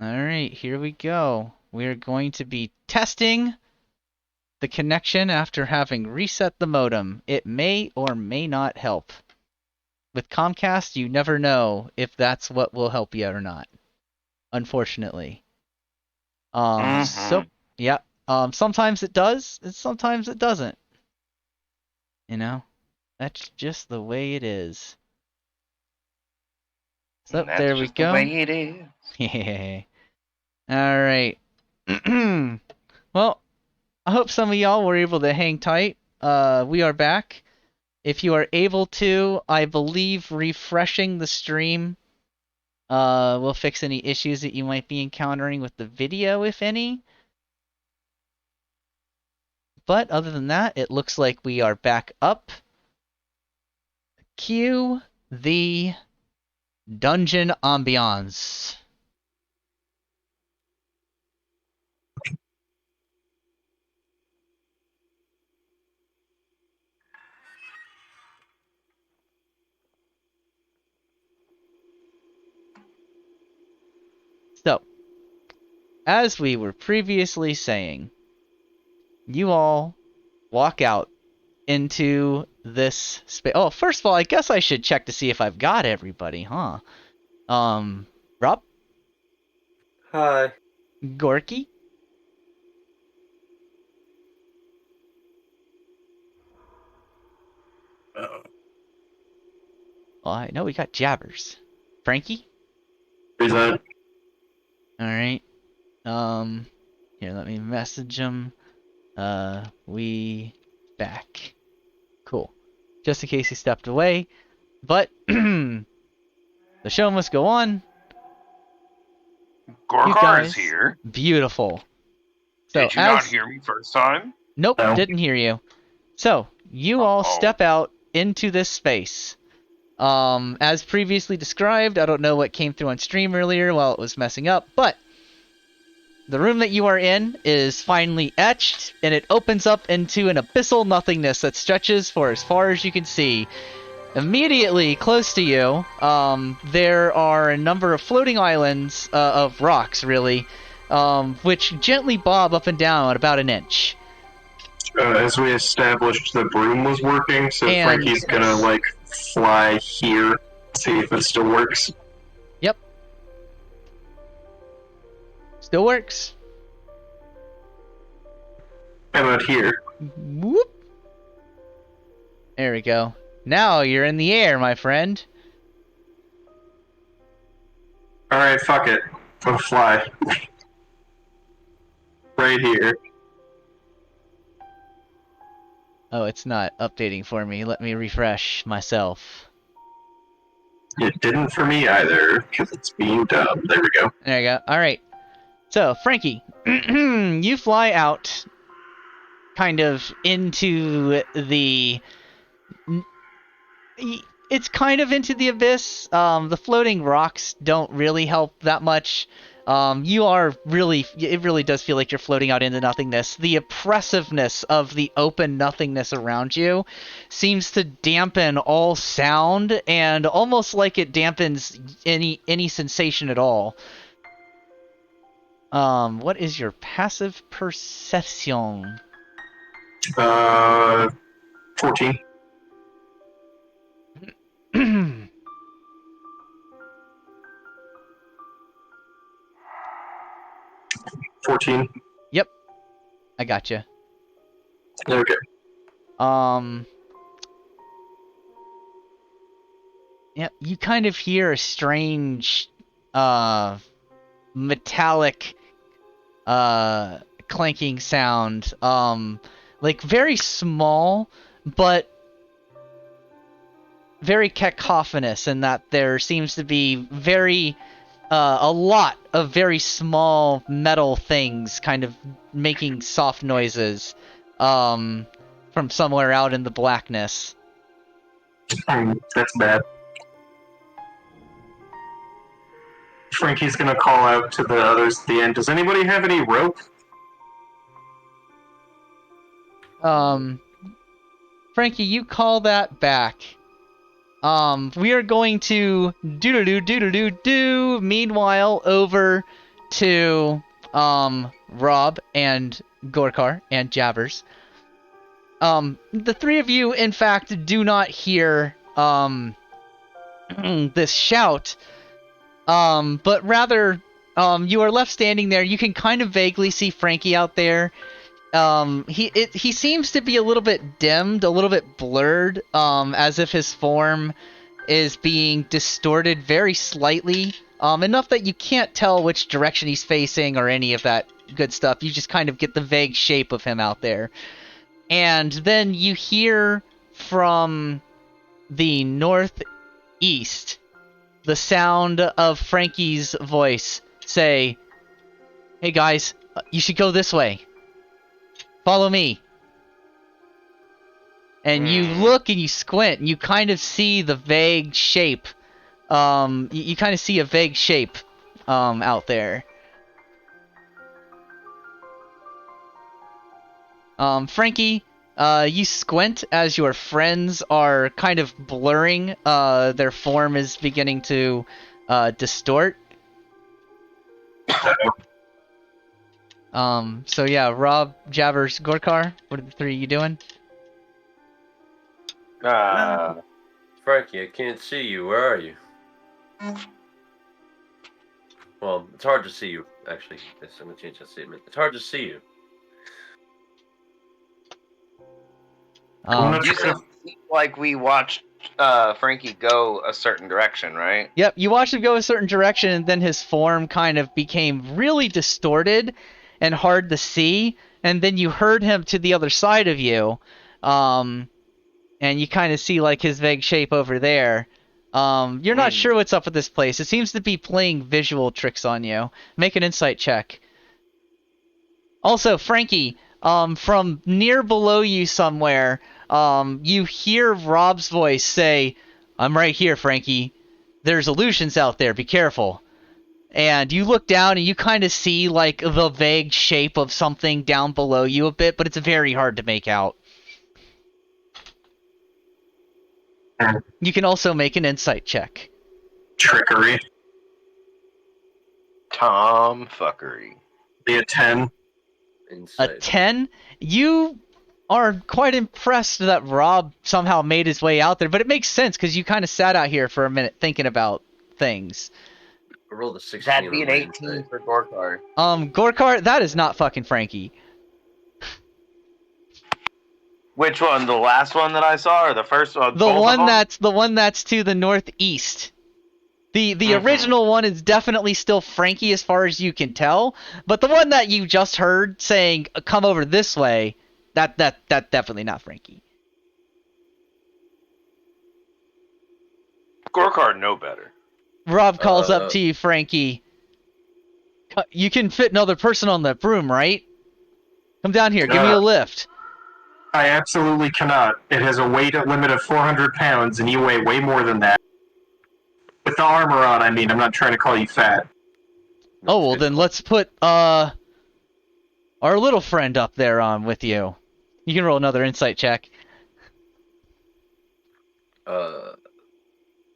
Alright, here we go. We're going to be testing the connection after having reset the modem. It may or may not help. With Comcast, you never know if that's what will help you or not. Unfortunately. Yeah. Sometimes it does, and sometimes it doesn't. You know? That's just the way it is. So, there we go. That's just the way it is. Yeah. Alright. Well, I hope some of y'all were able to hang tight. We are back. If you are able to, I believe refreshing the stream will fix any issues that you might be encountering with the video, if any. But other than that, it looks like we are back up. Cue the dungeon ambiance. So, as we were previously saying, you all walk out into this space. Oh, first of all, I guess I should check to see if I've got everybody, huh? Rob? Hi. Gorky? Well, I know we got Jabbers. Frankie? Present. Alright. Here, let me message him. We back. Cool. Just in case he stepped away. But, the show must go on. Gorgar is here. Beautiful. So, Did you not hear me first time? Nope, No. didn't hear you. So, you all step out into this space. As previously described, I don't know what came through on stream earlier while it was messing up, but the room that you are in is finely etched, and it opens up into an abyssal nothingness that stretches for as far as you can see. Immediately close to you, there are a number of floating islands of rocks, really, which gently bob up and down at about an inch. As we established, the broom was working, so Frankie's gonna, like, fly here, see if it still works. Yep. Still works. How about here? Whoop. There we go. Now you're in the air, my friend. Alright, fuck it. I'll fly. Right here. Oh, it's not updating for me. Let me refresh myself. It didn't for me either, because it's being dumb. There we go. There you go. Alright. So, Frankie, you fly out kind of into the... It's kind of into the abyss. The floating rocks don't really help that much. You are really... It really does feel like you're floating out into nothingness. The oppressiveness of the open nothingness around you seems to dampen all sound, and almost like it dampens any sensation at all. What is your passive perception? 14. 14. Yep. I gotcha. Okay. Yeah, you kind of hear a strange, metallic, clanking sound. Like very small, but very cacophonous in that there seems to be a lot of very small metal things kind of making soft noises, from somewhere out in the blackness. That's bad. Frankie's gonna call out to the others at the end. Does anybody have any rope? Frankie, you call that back. We are going to do-do-do-do-do-do. Meanwhile, over to Rob and Gorkar and Jabbers. The three of you, in fact, do not hear this shout, but rather you are left standing there. You can kind of vaguely see Frankie out there. He seems to be a little bit dimmed, a little bit blurred, as if his form is being distorted very slightly, enough that you can't tell which direction he's facing or any of that good stuff. You just kind of get the vague shape of him out there. And then you hear from the northeast the sound of Frankie's voice say, "Hey guys, you should go this way. Follow me." And you look and you squint and you kind of see the vague shape. You kind of see a vague shape out there. Frankie, you squint as your friends are kind of blurring. Their form is beginning to distort. So yeah, Rob, Jabbers, Gorkar, what are the three of you doing? Frankie, I can't see you. Where are you? Well, it's hard to see you, actually. Yes, I'm going to change that statement. It's hard to see you. You said like we watched Frankie go a certain direction, right? Yep, you watched him go a certain direction, and then his form kind of became really distorted and hard to see, and then you heard him to the other side of you, and you kind of see like his vague shape over there. You're not sure what's up with this place. It seems to be playing visual tricks on you. Make an insight check. Also, Frankie, from near below you somewhere, you hear Rob's voice say, "I'm right here, Frankie. There's illusions out there. Be careful." And you look down and you kind of see like the vague shape of something down below you a bit, but it's very hard to make out. You can also make an insight check. Trickery. Tomfuckery. Be a 10. Insight. A 10? You are quite impressed that Rob somehow made his way out there, but it makes sense because you kind of sat out here for a minute thinking about things. I rolled a 16. That'd be on an my 18 insight. for Gorkar. Gorkar, that is not fucking Frankie. Which one? The last one that I saw, or the first one? The Both one of them? that's the one that's to the northeast. The original one is definitely still Frankie as far as you can tell, but the one that you just heard saying "come over this way," that definitely not Frankie. Gorkar know better. Rob calls up to you, Frankie. You can fit another person on that broom, right? Come down here, give me a lift. I absolutely cannot. It has a weight limit of 400 pounds, and you weigh way more than that. With the armor on, I mean, I'm not trying to call you fat. Oh, well then let's put our little friend up there on with you. You can roll another insight check. That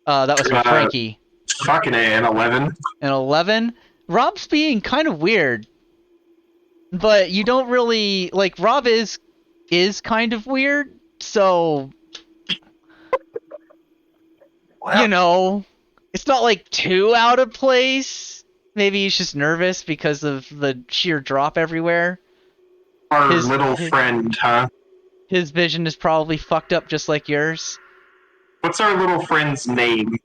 was for Frankie. Fucking A, an 11. An 11? Rob's being kind of weird. But you don't really... Like, Rob is kind of weird, so... Well, you know, it's not, like, too out of place. Maybe he's just nervous because of the sheer drop everywhere. Our little friend, huh? His vision is probably fucked up just like yours. What's our little friend's name?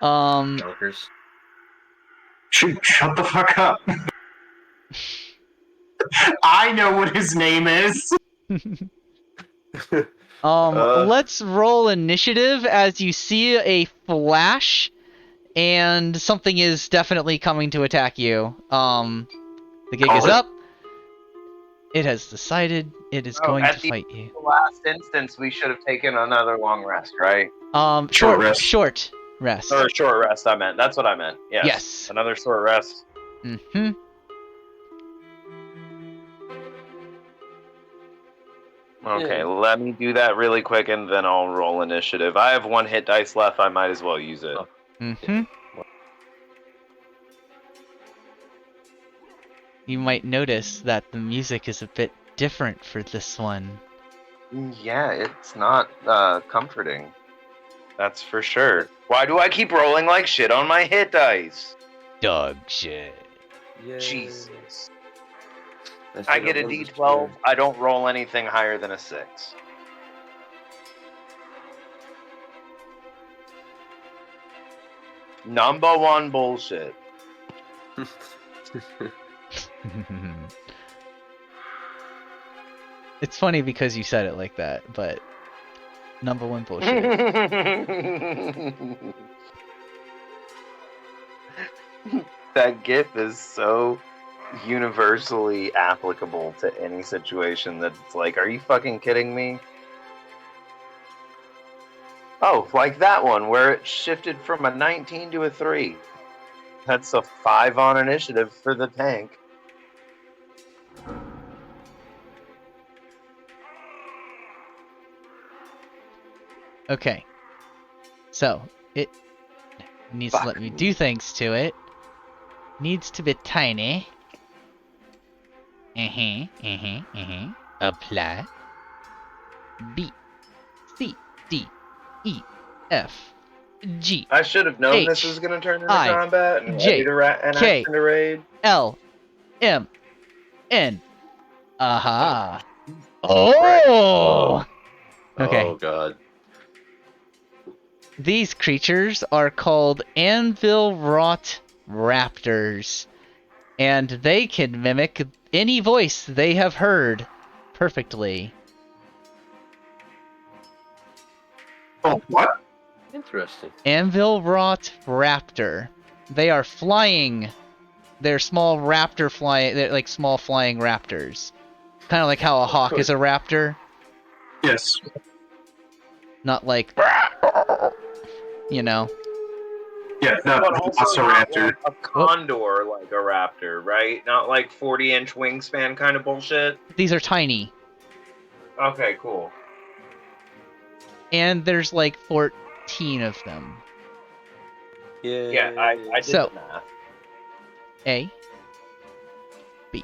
Yonkers. Shut the fuck up. I know what his name is. Let's roll initiative as you see a flash, and something is definitely coming to attack you. The gig is up. It has decided it is going to fight you. The last instance, we should have taken another long rest, right? Short rest. Or a short rest, I meant. That's what I meant. Yes. Yes. Another short rest. Mm-hmm. Okay, let me do that really quick, and then I'll roll initiative. I have one hit dice left. I might as well use it. Mm-hmm. You might notice that the music is a bit different for this one. Yeah, it's not comforting. That's for sure. Why do I keep rolling like shit on my hit dice? Dog shit. Yay. Jesus. I I get a D12. I don't roll anything higher than a 6. Number one bullshit. It's funny because you said it like that, but number one bullshit. That GIF is so universally applicable to any situation that it's like, are you fucking kidding me? Oh, like that one where it shifted from a 19 to a 3. That's a 5 on initiative for the tank. Okay. So, it needs to let me do things to it. Needs to be tiny. Apply. B, C, D, E, F, G, I should have known this H, was going to turn into I, combat and J, ready to an K, action to raid. L, M, N. Aha. Oh! Okay. Oh god. These creatures are called anvil wrought raptors, and they can mimic any voice they have heard perfectly. Oh, what? Interesting. Anvil wrought raptor. They are flying. They're small raptor flying. They're like small flying raptors. Kind of like how a hawk is a raptor, Yes. not like, you know. Yeah, not But also not Velociraptor. like a condor like a raptor, right? Not like 40-inch wingspan kind of bullshit. These are tiny, Okay, cool. and there's like 14 of them. Yay. Yeah, I did So- the math. A, B,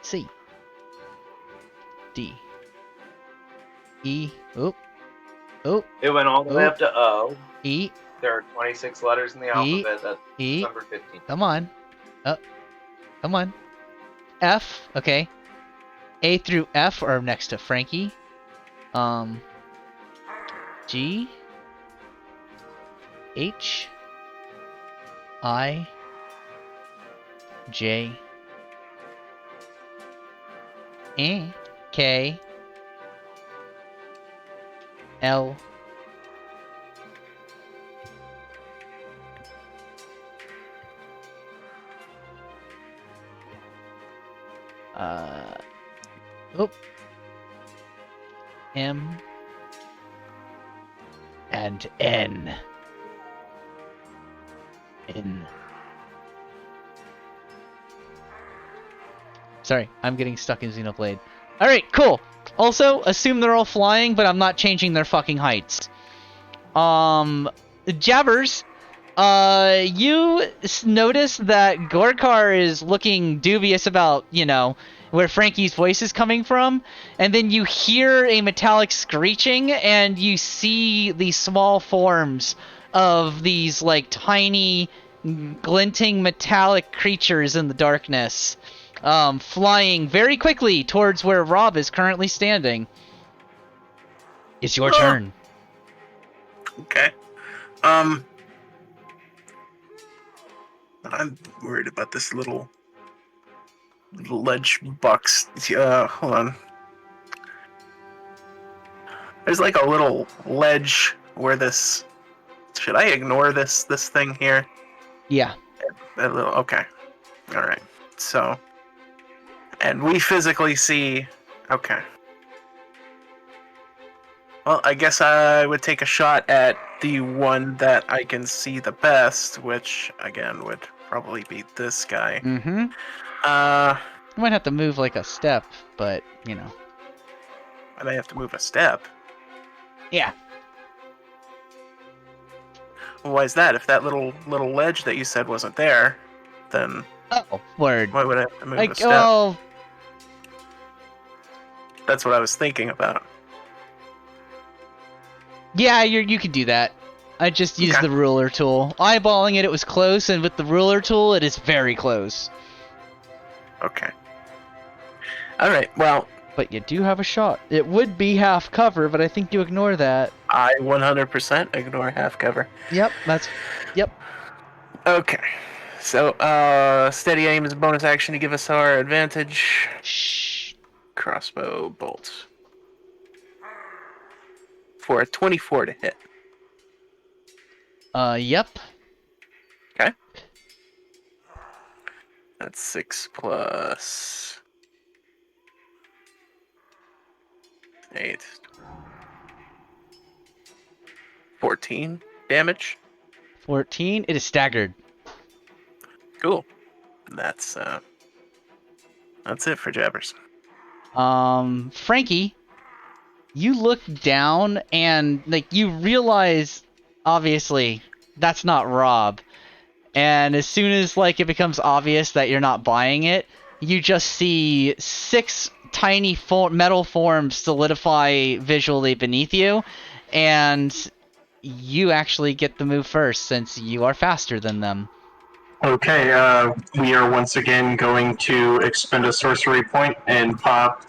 C, D, E, oop, It went all the way Ooh. up to O. E, There are 26 letters in the alphabet. That's E, number 15. come on, come on, F, okay, A through F are next to Frankie, G, H, I, J, E, K, L, M, and N. N. Sorry, I'm getting stuck in Xenoblade. Alright, cool. Also, assume they're all flying, but I'm not changing their fucking heights. Jabbers, you notice that Gorkar is looking dubious about, you know, where Frankie's voice is coming from, and then you hear a metallic screeching, and you see these small forms of these, like, tiny, glinting metallic creatures in the darkness, flying very quickly towards where Rob is currently standing. It's your turn. Okay. I'm worried about this little ledge box. Hold on. There's like a little ledge where this. Should I ignore this thing here? Yeah. That little. Okay. All right. So. And we physically see. Okay. Well, I guess I would take a shot at the one that I can see the best, which again would probably be this guy. Mm-hmm. You might have to move like a step, but, you know. I may have to move a step. Yeah. Well, why is that? If that little ledge that you said wasn't there, then Oh, word. why would I have to move a Like, step? oh, That's what I was thinking about. yeah, you can do that. I just used Okay. the ruler tool. Eyeballing it, it was close, and with the ruler tool, it is very close. Okay. All right. Well, But you do have a shot. It would be half cover, but I think you ignore that. I 100% ignore half cover. Yep, that's... Yep. Okay. So, steady aim is a bonus action to give us our advantage. Shh. Crossbow bolt. For a 24 to hit. Yep. Okay. That's 6 plus 8. 14 damage. 14. It is staggered. Cool. That's it for Jabbers. Frankie, you look down and, like, you realize, obviously, that's not Rob. And as soon as, like, it becomes obvious that you're not buying it, you just see 6 tiny metal forms solidify visually beneath you, and you actually get the move first since you are faster than them. Okay, we are once again going to expend a sorcery point and pop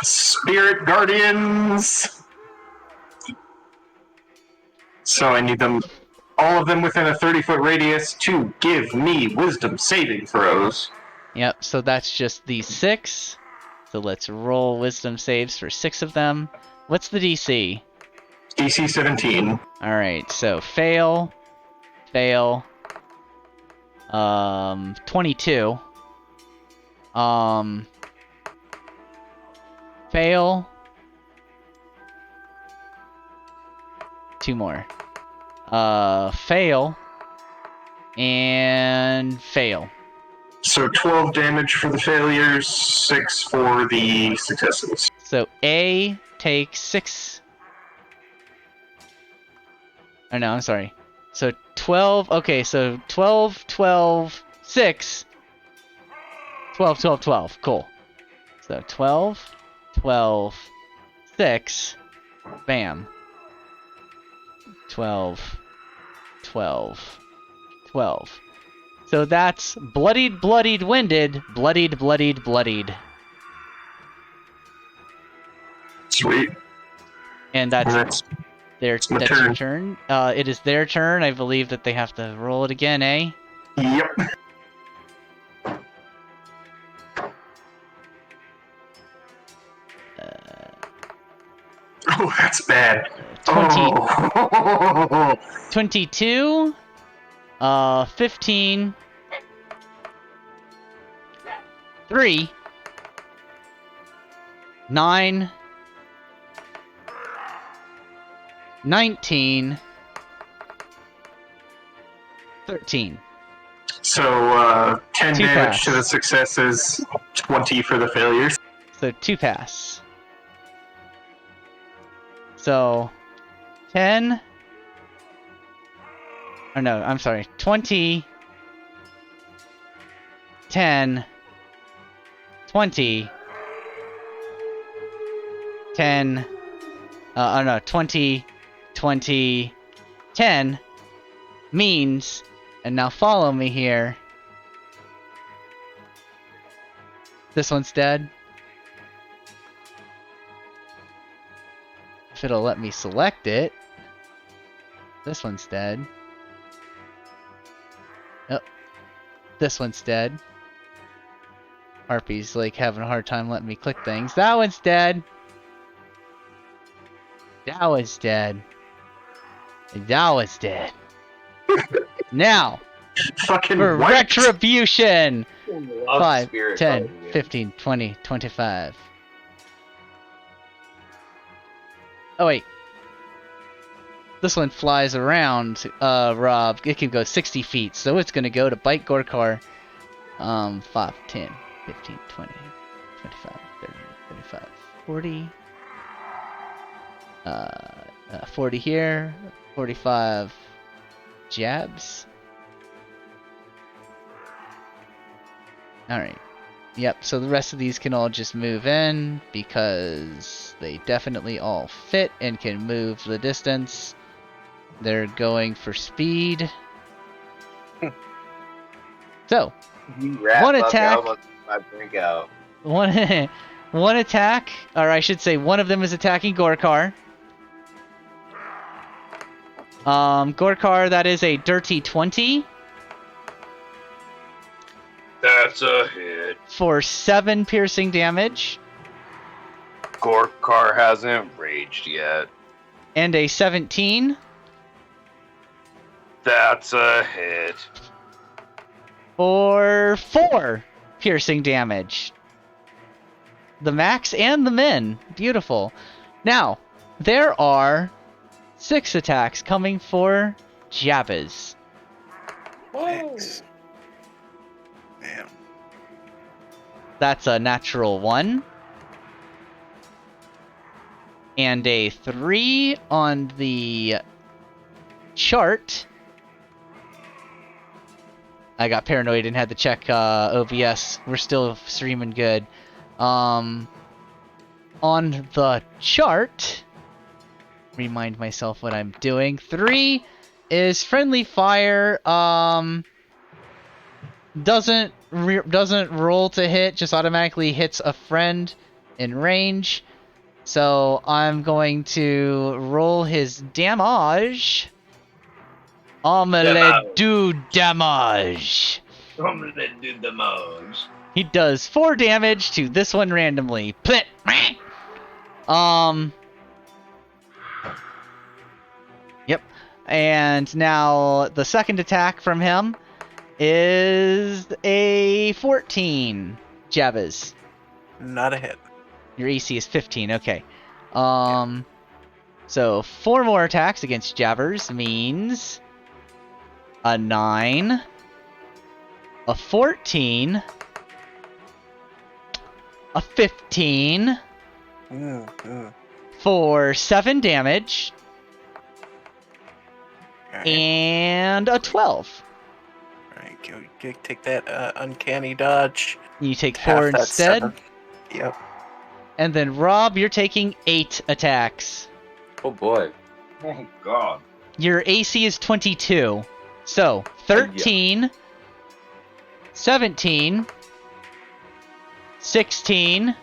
Spirit Guardians. So I need them, all of them within a 30-foot radius, to give me wisdom saving throws. Yep, so that's just these 6. So let's roll wisdom saves for 6 of them. What's the DC? DC 17. Alright, so fail, 22. Fail. 2 more. Fail. And fail. So 12 damage for the failures, 6 for the successes. So A takes 6. Oh no, I'm sorry. So 12, okay, so 12, 12, 6. 12, 12, 12, cool. So 12, 12, 6. Bam. 12, 12, 12. So that's bloodied, bloodied, winded, bloodied, bloodied, bloodied. Sweet. And that's That's my that's turn. your turn. It is their turn. I believe that they have to roll it again, eh? Yep. Oh, that's bad. 22, 15, 3, 9, 19, 13. So, 10 Two damage pass. to the successes, 20 for the failures. So 2 pass. So 10. Oh no, I'm sorry. 20, 10, 20, 10. Oh no, 20, 20, 10 means, and now follow me here. This one's dead. If it'll let me select it. This one's dead. Oh, this one's dead. Harpy's like having a hard time letting me click things. That one's dead. That one's dead. And that one's dead. Now, Fucking for what? retribution! Love 5, spirit 10, fighting games. 15, 20, 25. Oh wait. This one flies around, Rob. It can go 60 feet, so it's gonna go to bite Gorkar. 5, 10, 15, 20, 25, 30, 35, 40. 40 here, 45, jabs. Alright. Yep, so the rest of these can all just move in because they definitely all fit and can move the distance. They're going for speed. So, You wrap one up, attack. I almost my drink out. One attack, or I should say one of them is attacking Gorkar. Gorkar, that is a dirty 20 That's a hit. for 7 piercing damage, Gorkar hasn't raged yet. and a 17 That's a hit. for 4 piercing damage. The max and the min. Beautiful. Now, there are 6 attacks coming for Jabez. Thanks. Damn. That's a natural 1. And a 3 on the chart. I got paranoid and had to check OBS. We're still streaming good. On the chart, remind myself what I'm doing. 3 is friendly fire. Doesn't roll to hit, just automatically hits a friend in range. So I'm going to roll his damage. I'm gonna do damage. I'm gonna do the most. He does 4 damage to this one randomly. Plit. Yep. And now the second attack from him is a 14. Jabez. Not a hit. Your AC is 15. Okay. So 4 more attacks against Jabbers means a 9, a 14, a 15 for 7 damage, and a 12. Alright, go take that uncanny dodge. You take Half 4 that instead. 7. Yep. And then Rob, you're taking 8 attacks. Oh boy. Oh god. Your AC is 22. So 13, 17, 16,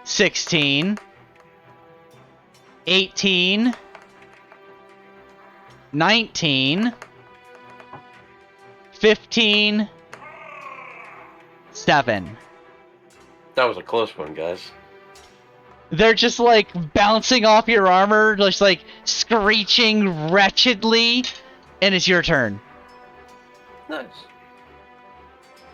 16, 18, 19, 15, 7. That was a close one, guys. They're just like bouncing off your armor, just like screeching wretchedly, and it's your turn. Nice.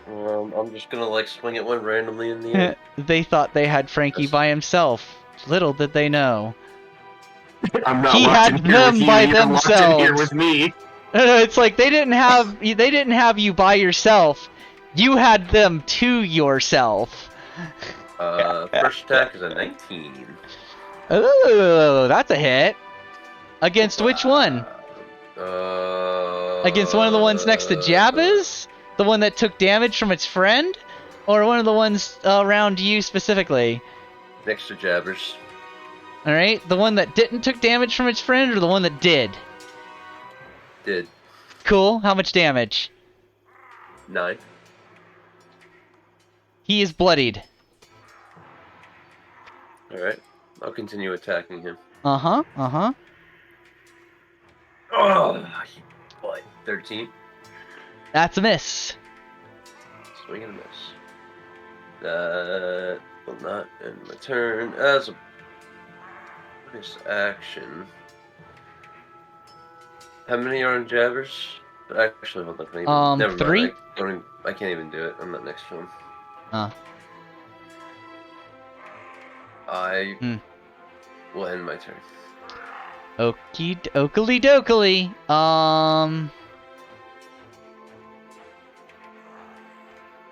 I'm just gonna like swing at one randomly in the air. They thought they had Frankie by himself. Little did they know. I'm not He locked had in here them with you, by you're locked in here themselves. with me. It's like they didn't have you by yourself. You had them to yourself. First attack is a 19. Oh, that's a hit. Against which one? Against one of the ones next to Jabez? The one that took damage from its friend? Or one of the ones around you specifically? Next to Jabbers. Alright, the one that didn't took damage from its friend, or the one that did? Did. Cool, how much damage? 9. He is bloodied. Alright. I'll continue attacking him. Uh-huh. Oh, what? 13. That's a miss. Swing and a miss. That will not end my turn as a bonus action. How many are in Jabbers? Actually, hold on. Never 3? Mind. I can't even do it. I'm not next to him. I will end my turn. Okie dokie dokily.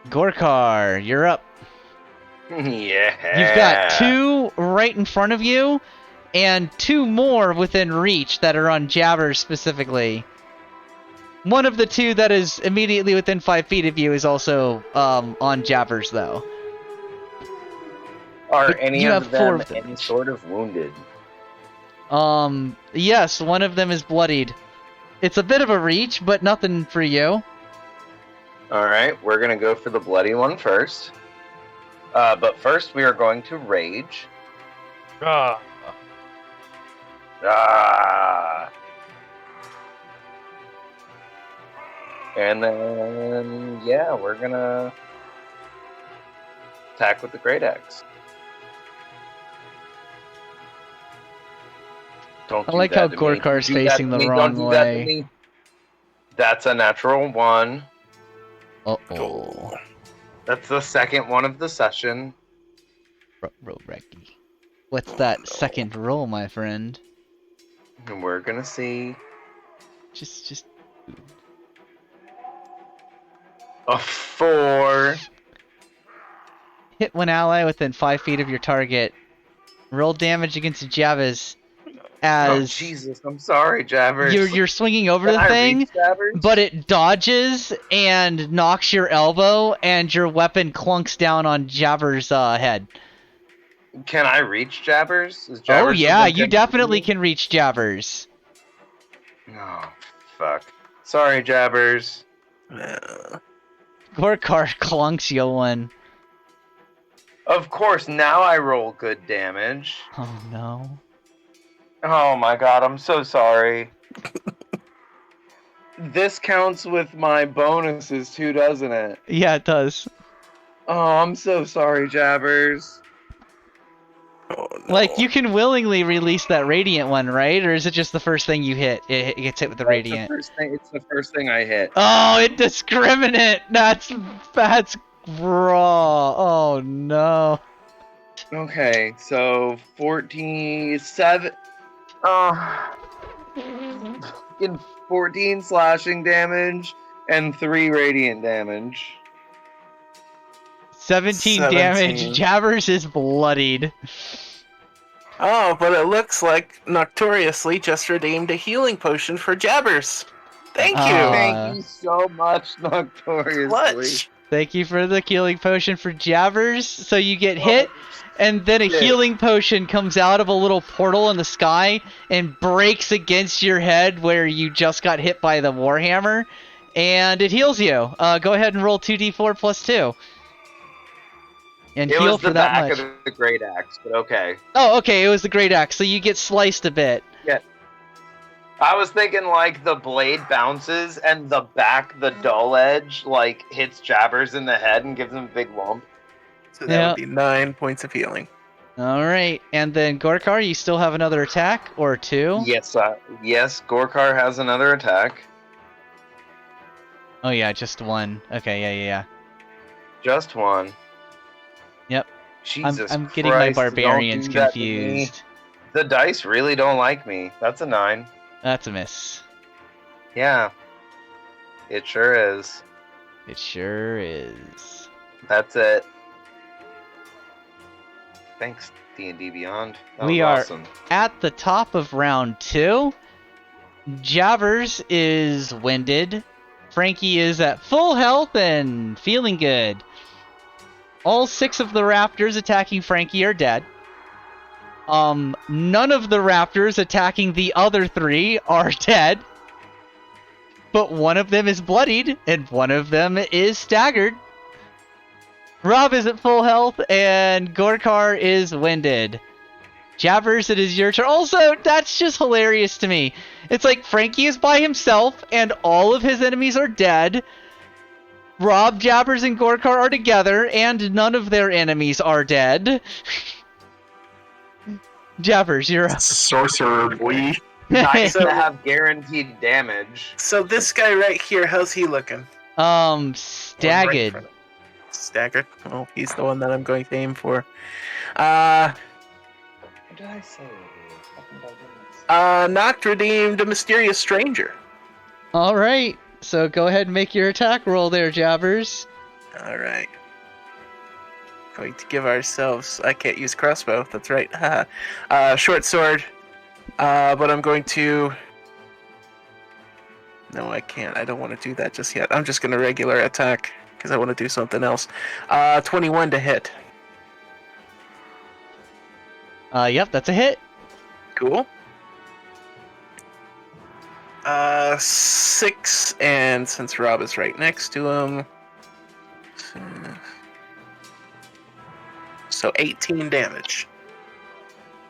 Gorkar, you're up. Yeah. You've got 2 right in front of you, and 2 more within reach that are on Jabbers specifically. One of the 2 that is immediately within 5 feet of you is also on Jabbers, though. Are But any you of have 4 them of them. any sort of wounded? Yes, one of them is bloodied. It's a bit of a reach, but nothing for you. Alright, we're gonna go for the bloody one first. But first we are going to rage. Ah! And then, yeah, we're gonna attack with the Great Axe. Don't I do like that how to me. Gorkar's Don't do that facing to the me. wrong Don't do that to way. me. That's a natural 1. Uh-oh. That's the second one of the session. Recky. What's that second roll, my friend? And we're gonna see Just... a 4. Hit one ally within 5 feet of your target. Roll damage against Jabbers Oh as Jesus! I'm sorry, Jabbers. you're swinging over Can the I thing, reach Jabbers? but it dodges and knocks your elbow, and your weapon clunks down on Jabbers' head. Can I reach Jabbers? Is Oh Jabbers yeah, within you 10 feet of definitely me? can reach Jabbers. Oh, fuck. Sorry, Jabbers. Gorkar clunks you one. Of course, now I roll good damage. Oh no. Oh my god, I'm so sorry. This counts with my bonuses too, doesn't it? Yeah, it does. Oh, I'm so sorry, Jabbers. Oh, no. Like, you can willingly release that Radiant one, right? Or is it just the first thing you hit? It gets hit with the Radiant. It's the first thing I hit. Oh, indiscriminate! That's raw. Oh no. Okay, so 7. In 14 slashing damage and 3 radiant damage. 17 damage. Jabbers is bloodied. Oh, but it looks like Noctoriously just redeemed a healing potion for Jabbers. Thank you. Thank you so much, Noctoriously. Clutch. Thank you for the healing potion for Jabbers. So you get hit, and then a healing potion comes out of a little portal in the sky and breaks against your head where you just got hit by the Warhammer, and it heals you. Go ahead and roll 2d4 plus 2. And It heal was for the that back much. of the Great Axe, but okay. Oh, okay, it was the Great Axe, so you get sliced a bit. Yeah. I was thinking like the blade bounces and the dull edge, like hits Jabbers in the head and gives him a big lump. So that would be 9 points of healing. Alright, and then Gorkar, you still have another attack, or 2? Yes, Gorkar has another attack. Oh yeah, just 1. Okay, yeah. Just 1. Yep. Jesus I'm getting Christ, my barbarians don't do that to me. confused. The dice really don't like me. That's a 9. That's a miss. Yeah. It sure is. It sure is. That's it. Thanks, D&D Beyond. That We was are awesome. at the top of round 2. Jabbers is winded. Frankie is at full health and feeling good. All 6 of the raptors attacking Frankie are dead. None of the raptors attacking the other 3 are dead. But one of them is bloodied, and one of them is staggered. Rob is at full health, and Gorkar is winded. Jabbers, it is your turn. Also, that's just hilarious to me. It's like Frankie is by himself, and all of his enemies are dead. Rob, Jabbers, and Gorkar are together, and none of their enemies are dead. Jabbers, you're up. Sorcerer, boy. Nice to have guaranteed damage. So this guy right here, how's he looking? Staggered. Staggered? Oh, he's the one that I'm going to aim for. What did I say? Noct redeemed a mysterious stranger. Alright, so go ahead and make your attack roll there, Jabbers. Alright. going to give ourselves. I can't use crossbow. That's right. Short sword. But I'm going to. No, I can't. I don't want to do that just yet. I'm just going to regular attack because I want to do something else. 21 to hit. Yep, that's a hit. Cool. 6, and since Rob is right next to him, so 18 damage.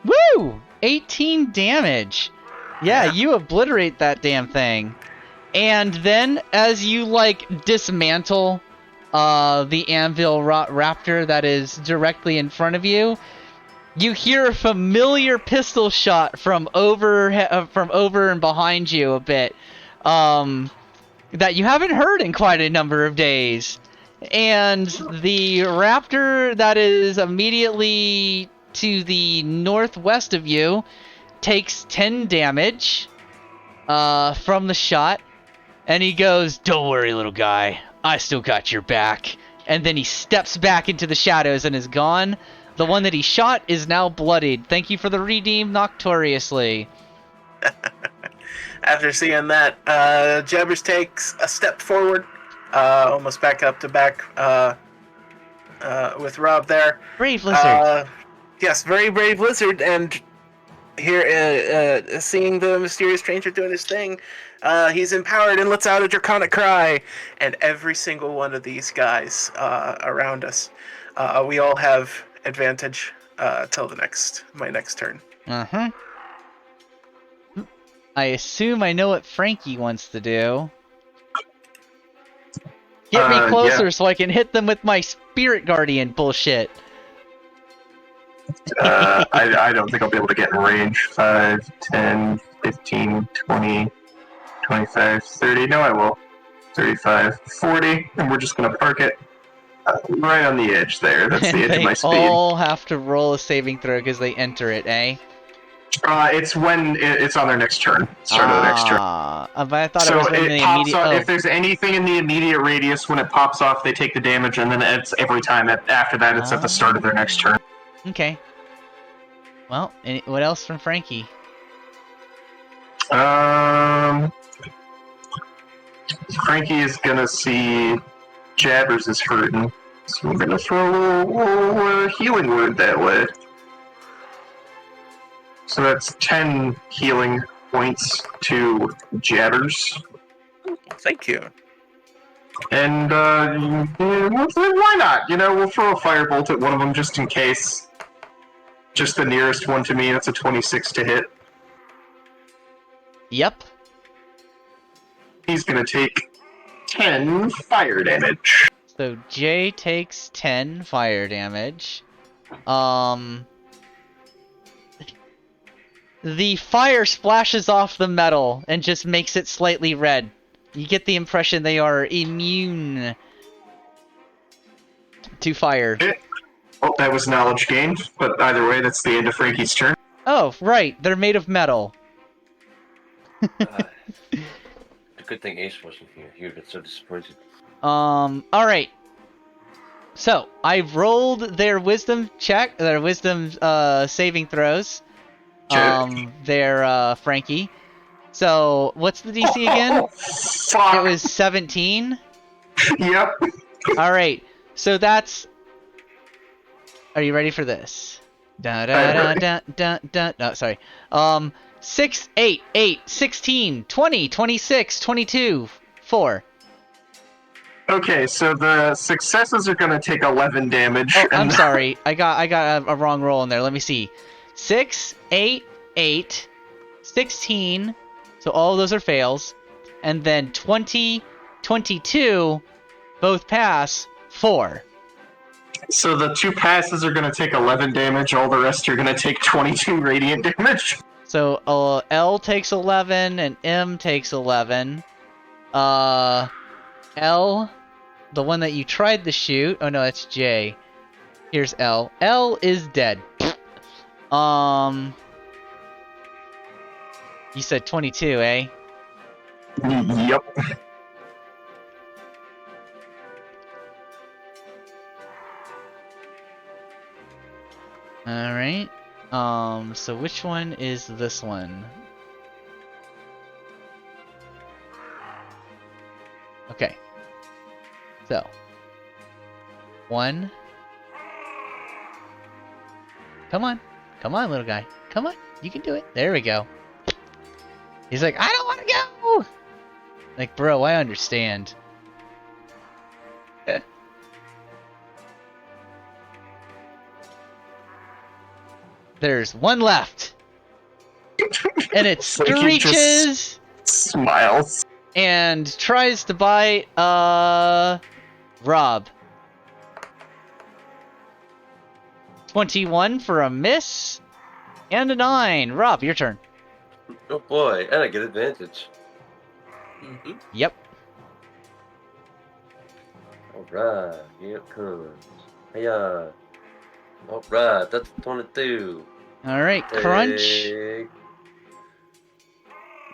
Woo! 18 damage. Yeah, you obliterate that damn thing. And then, as you, like, dismantle the anvil raptor that is directly in front of you, you hear a familiar pistol shot from over and behind you a bit, that you haven't heard in quite a number of days. And the raptor that is immediately to the northwest of you takes 10 damage from the shot, and he goes, "Don't worry, little guy, I still got your back." And then he steps back into the shadows and is gone. The one that he shot is now bloodied. Thank you for the redeem nocturiously. After seeing that, Jabbers takes a step forward, almost back up to back with Rob there. Brave lizard. Yes, very brave lizard, and here, seeing the mysterious stranger doing his thing, he's empowered and lets out a draconic cry, and every single one of these guys around us, we all have advantage till my next turn. Uh-huh. I assume I know what Frankie wants to do. Get me closer so I can hit them with my spirit guardian bullshit. I don't think I'll be able to get in range. 5, 10, 15, 20, 25, 30. No, I will. 35, 40. And we're just going to park it right on the edge there. That's the edge of my speed. They all have to roll a saving throw because they enter it, eh? It's when it's on their next turn. Start of the next turn. But I thought it was when the pops immediate... off, if there's anything in the immediate radius, when it pops off, they take the damage, and then it's every time after that, it's at the start of their next turn. Okay. Well, what else from Frankie? Frankie is gonna see Jabbers is hurting, so we're gonna throw a little healing word that way. So that's 10 healing points to Jabbers. Thank you. And why not? You know, we'll throw a firebolt at one of them just in case. Just the nearest one to me, that's a 26 to hit. Yep. He's gonna take 10 fire damage. So Jay takes 10 fire damage. The fire splashes off the metal and just makes it slightly red. You get the impression they are immune to fire. Oh, that was knowledge gained, but either way, that's the end of Frankie's turn. Oh, right. They're made of metal. A good thing Ace wasn't here. He would have been so disappointed. Alright. So, I've rolled their wisdom saving throws. Frankie. So, what's the DC again? Fuck. It was 17? Yep. Alright, so that's... Are you ready for this? No, sorry. 6, 8, 8, 16, 20, 26, 22, 4. Okay, so the successes are gonna take 11 damage. Oh, I'm sorry. I got a wrong roll in there. Let me see. 6, 8, 8, 16. So all of those are fails. And then 20, 22, both pass, 4. So the 2 passes are gonna take 11 damage, all the rest are gonna take 22 radiant damage. So L takes 11 and M takes 11. L, the one that you tried to shoot. Oh no, that's J. Here's L. L is dead. You said 22, eh? Yep. Alright. So which one is this one? Okay. So. 1. Come on. Come on, little guy. Come on. You can do it. There we go. He's like, I don't want to go! Like, bro, I understand. There's one left. And it Like he just screeches smiles. and tries to bite, Rob. 21 for a miss. And a 9. Rob, your turn. Oh boy, and I get advantage. Mm-hmm. Yep. Alright, here it comes. Hiya. Alright, that's 22. Alright, crunch. Take...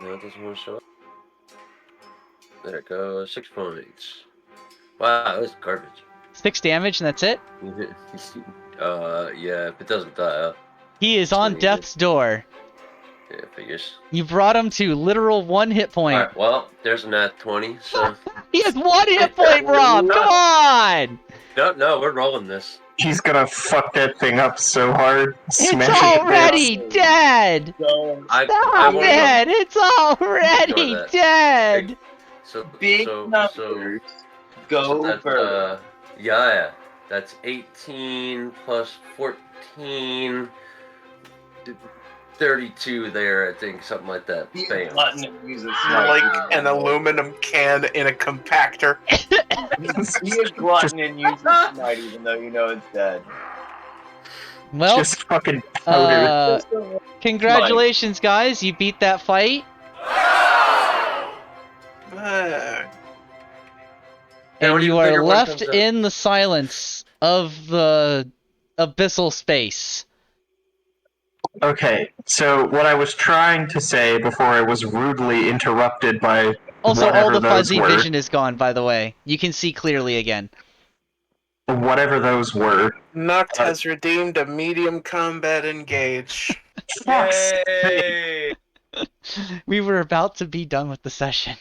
No, it doesn't want to show up. There it goes, 6 points. Wow, that was garbage. 6 damage and that's it? Yeah, if it doesn't die, He is on Sweet. death's door. yeah, figures. You brought him to literal 1 hit point. Alright, well, there's a nat 20, so... He has 1 hit point, Rob! Come on! No, we're rolling this. He's gonna fuck that thing up so hard. It's Smash it to already bits. dead! I Stop wanna it! It's already Ignore that. dead! So, Big so, numbers. so Go that's, for yeah, that's 18 plus 14, 32 there, I think, something like that. He's Bam. glutton and uses Like an aluminum can in a compactor. He is glutton and uses smite even though you know it's dead. Well, Just fucking powder. congratulations, guys. You beat that fight. Yeah, And when you the are bigger one left comes out. in the silence of the abyssal space. Okay, so what I was trying to say before I was rudely interrupted by Also, all whatever the those fuzzy were, vision is gone, by the way. You can see clearly again. whatever those were. Noct has redeemed a medium combat engage. Fuck's sake. Yay! We were about to be done with the session.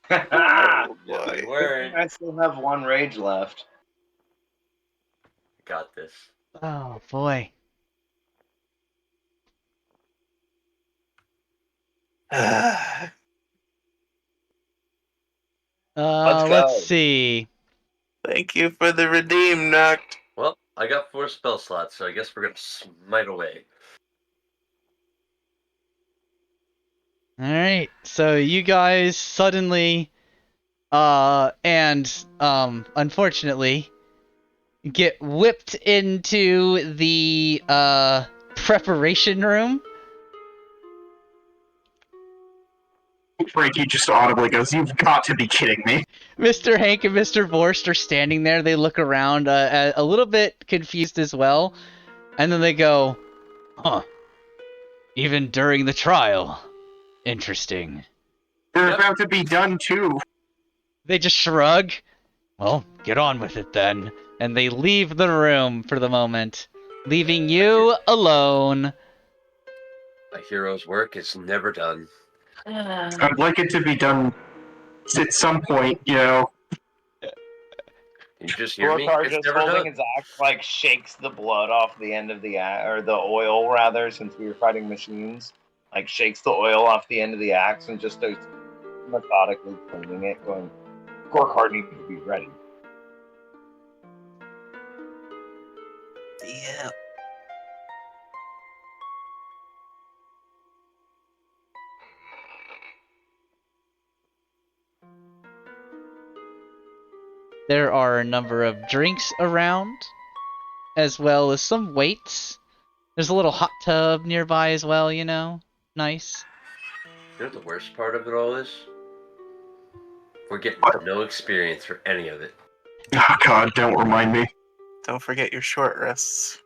I Yeah, we weren't. still have 1 rage left. Got this. Oh, boy. Thank Let's Let's go. see. you for the redeem, Noct. Well, I got 4 spell slots, so I guess we're gonna smite away. Alright, so you guys suddenly, unfortunately, get whipped into the, preparation room. Frankie just audibly goes, "You've got to be kidding me." Mr. Hank and Mr. Vorst are standing there. They look around, a little bit confused as well. And then they go, huh. Even during the trial. Interesting. They're Yep. about to be done too. They just shrug. Well, get on with it then. And they leave the room for the moment, leaving you alone. A hero's work is never done. I'd like it to be done at some point, you know. You just hear me? Gorkar It's just never holding done. his axe, like shakes the blood off the end of the or the oil rather, since we were fighting machines. Like shakes the oil off the end of the axe and just starts methodically cleaning it, going, Gorkar needs to be ready. Yeah. There are a number of drinks around, as well as some weights. There's a little hot tub nearby as well, you know? Nice. You know what the worst part of it all is? We're getting no experience for any of it. Oh god, don't remind me. Don't forget your short rests.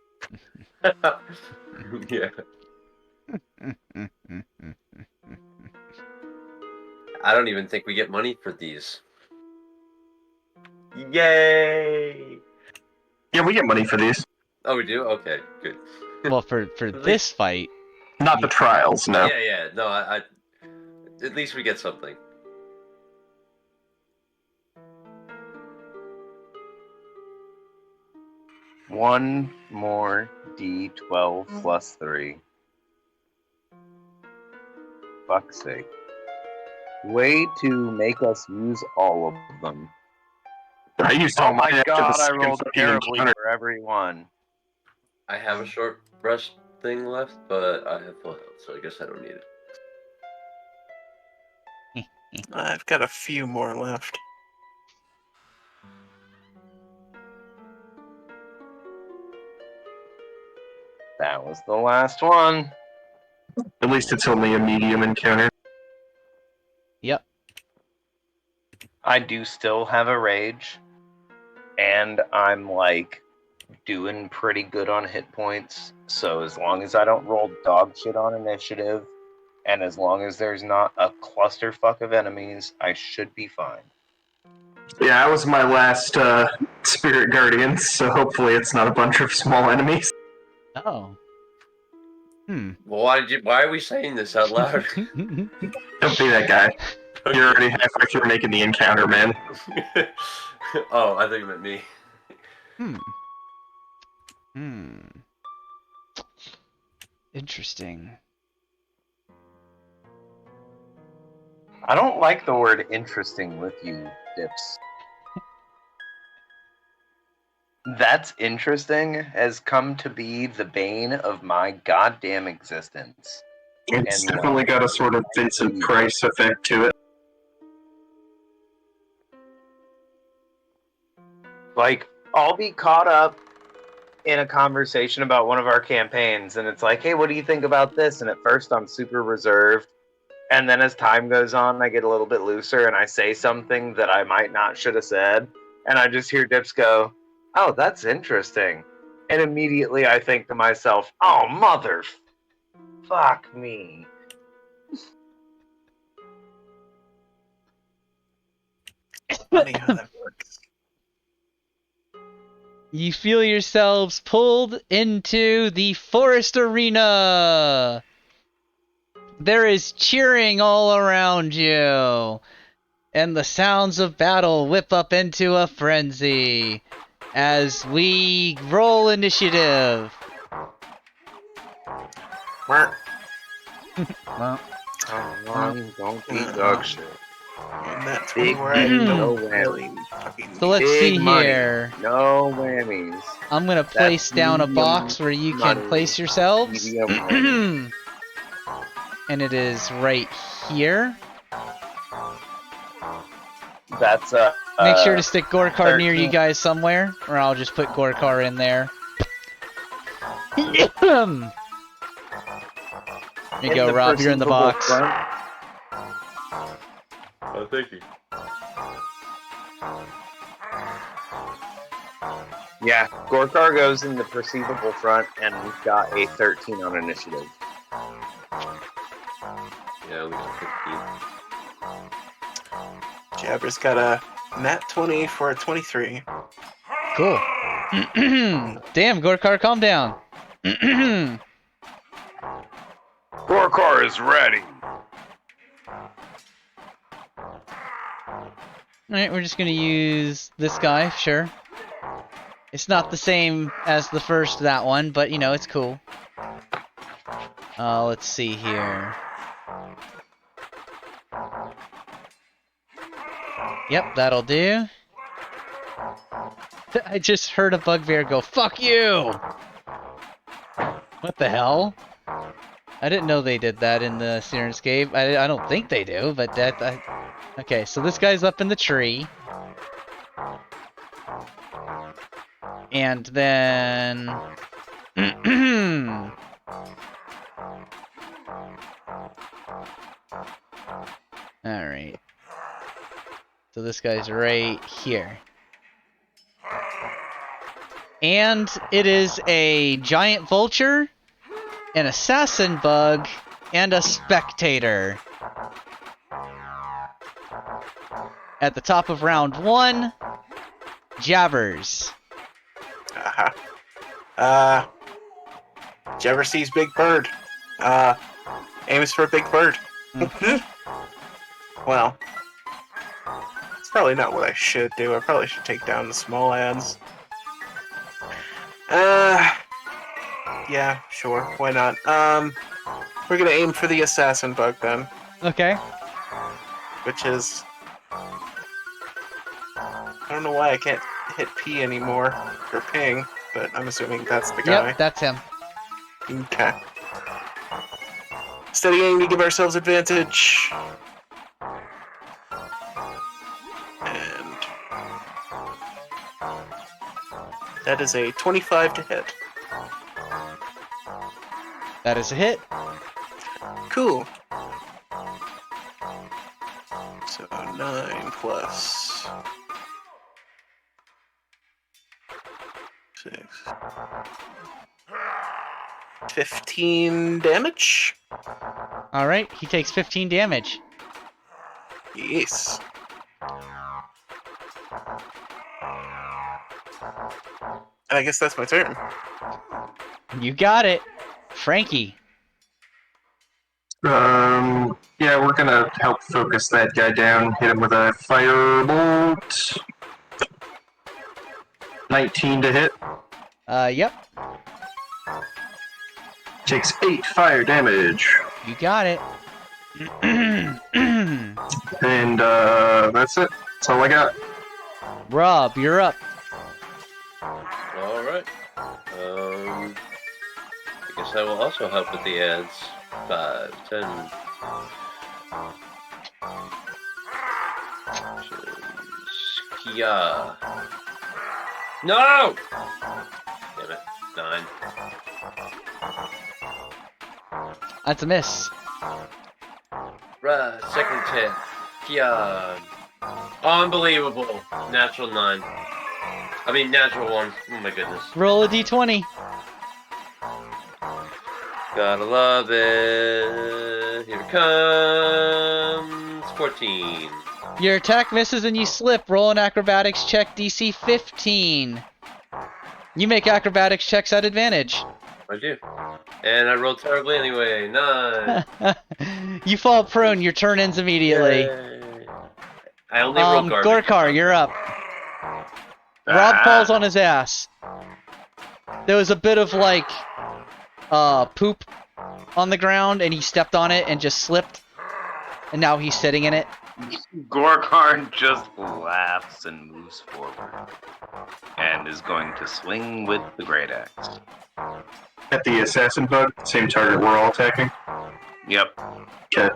Yeah. I don't even think we get money for these. Yay! Yeah, we get money for these. Oh, we do? Okay, good. Well, for this fight, Not the trials, no. Yeah. No, I. At least we get something. One more D12 plus 3. Fuck's sake. Way to make us use all of them. I used Oh all my mine after the god, I second rolled fucking terribly encounter. for everyone. I have a short rest thing left, but I have full health, so I guess I don't need it. I've got a few more left. That was the last one. At least it's only a medium encounter. yep. I do still have a rage, and I'm like doing pretty good on hit points. So as long as I don't roll dog shit on initiative, and as long as there's not a clusterfuck of enemies, I should be fine. Yeah, that was my last Spirit Guardian, so hopefully it's not a bunch of small enemies. Oh. Hmm. Well, why are we saying this out loud? Don't be that guy. You're already halfway through making the encounter, man. Oh, I think you meant me. Interesting. I don't like the word interesting with you, Dips. That's interesting has come to be the bane of my goddamn existence. It's And, definitely got a sort of Vincent Price effect to it. Like, I'll be caught up in a conversation about one of our campaigns, and it's like, hey, what do you think about this? And at first I'm super reserved. And then as time goes on, I get a little bit looser and I say something that I might not should have said. And I just hear Dips go, oh, that's interesting. And immediately I think to myself, oh, mother fuck me. Funny how that works. You feel yourselves pulled into the forest arena. There is cheering all around you, and the sounds of battle whip up into a frenzy as we roll initiative. Don't be dog shit. And that's Big where I money, don't no really whammies. fucking So let's Big see money, here. no whammies. I'm gonna place That's down a medium box where you can money, place yourselves. medium whammy. And it is right here. That's Make sure to stick Gorkar near you 13. guys somewhere, or I'll just put Gorkar in there. There you go, Rob. You're in the box. Oh, thank you. Yeah, Gorkar goes in the perceivable front, and we've got a 13 on initiative. Yeah, we got 15. Jabber's got a nat 20 for a 23. Cool. Damn, Gorkar, calm down. Gorkar is ready. Alright, we're just gonna use this guy, sure. It's not the same as the first, that one, but, you know, it's cool. Let's see here. Yep, that'll do. I just heard a bugbear go, "Fuck you!" What the hell? I didn't know they did that in the Sirenscape. I don't think they do, but that... Okay, so this guy's up in the tree. And then... Alright. So this guy's right here. And it is a giant vulture, an assassin bug, and a spectator. At the top of round 1, Jabbers. Uh-huh. Did you ever see Big Bird? Aims for a big bird. Well, it's probably not what I should do. I probably should take down the small ads. Yeah, sure. Why not? We're gonna aim for the assassin bug then, Okay. which is... I don't know why I can't hit P anymore, or ping, but I'm assuming that's the guy. Yep, that's him. Okay. Steady aim to give ourselves advantage. And... that is a 25 to hit. That is a hit. Cool. So 9 plus 6. 15 damage? Alright, he takes 15 damage. Yes. And I guess that's my turn. You got it. Frankie. Yeah, we're gonna help focus that guy down. Hit him with a firebolt. 19 to hit. Yep. Takes 8 fire damage. You got it. And that's it. That's all I got. Rob, you're up. Alright. I guess I will also help with the ads. 5, 10. Kia. No! Damn it. 9. That's a miss. Right, second hit. Kia. Unbelievable. Natural 9. I mean, natural 1. Oh my goodness. Roll a d20. Gotta love it. Here it comes. 14. Your attack misses and you slip. Roll an acrobatics check DC 15. You make acrobatics checks at advantage. I do. And I rolled terribly anyway. 9. You fall prone. Your turn ends immediately. Yay. I only rolled garbage. Gorkar, you're up. Rob falls on his ass. There was a bit of like poop on the ground and he stepped on it and just slipped. And now he's sitting in it. Gorkar just laughs and moves forward. And is going to swing with the great axe. At the assassin bug, same target we're all attacking. Yep. Okay.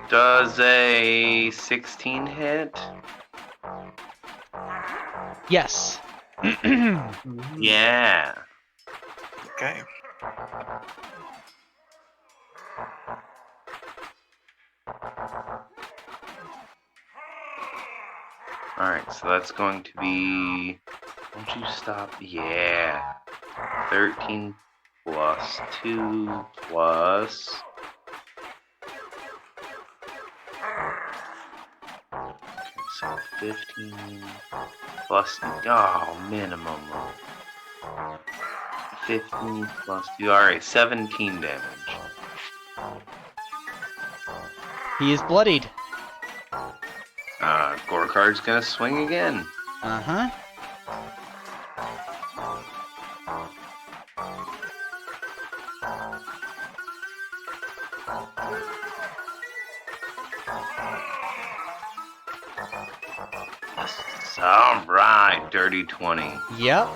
Does a 16 hit? Yes. Yeah. Okay. Alright, so that's going to be... Won't you stop? Yeah. 13 plus 2 plus... Okay, so 15 plus... Oh, minimum. 15 plus 2... Alright, 17 damage. He is bloodied. Gorkar's gonna swing again. Uh-huh. Alright, dirty 20. Yep.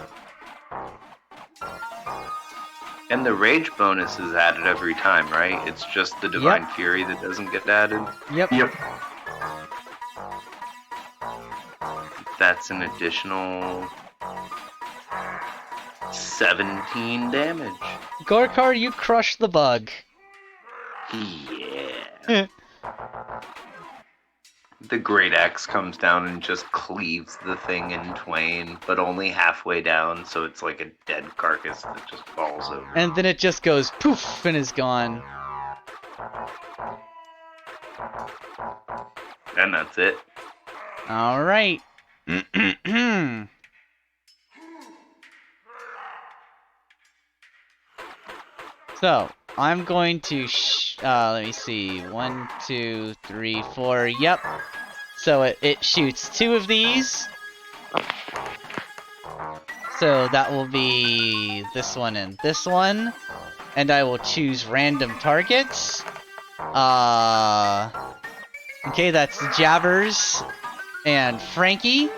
And the rage bonus is added every time, right? It's just the Divine Fury that doesn't get added. Yep. Yep. That's an additional 17 damage. Gorkar, you crush the bug. Yeah. The great axe comes down and just cleaves the thing in twain, but only halfway down, so it's like a dead carcass that just falls over. And then it just goes poof and is gone. And that's it. All right. So I'm going to. Let me see. 1, 2, 3, 4. Yep. So it shoots 2 of these. So that will be this one and this one. And I will choose random targets. Okay, that's Jabbers and Frankie.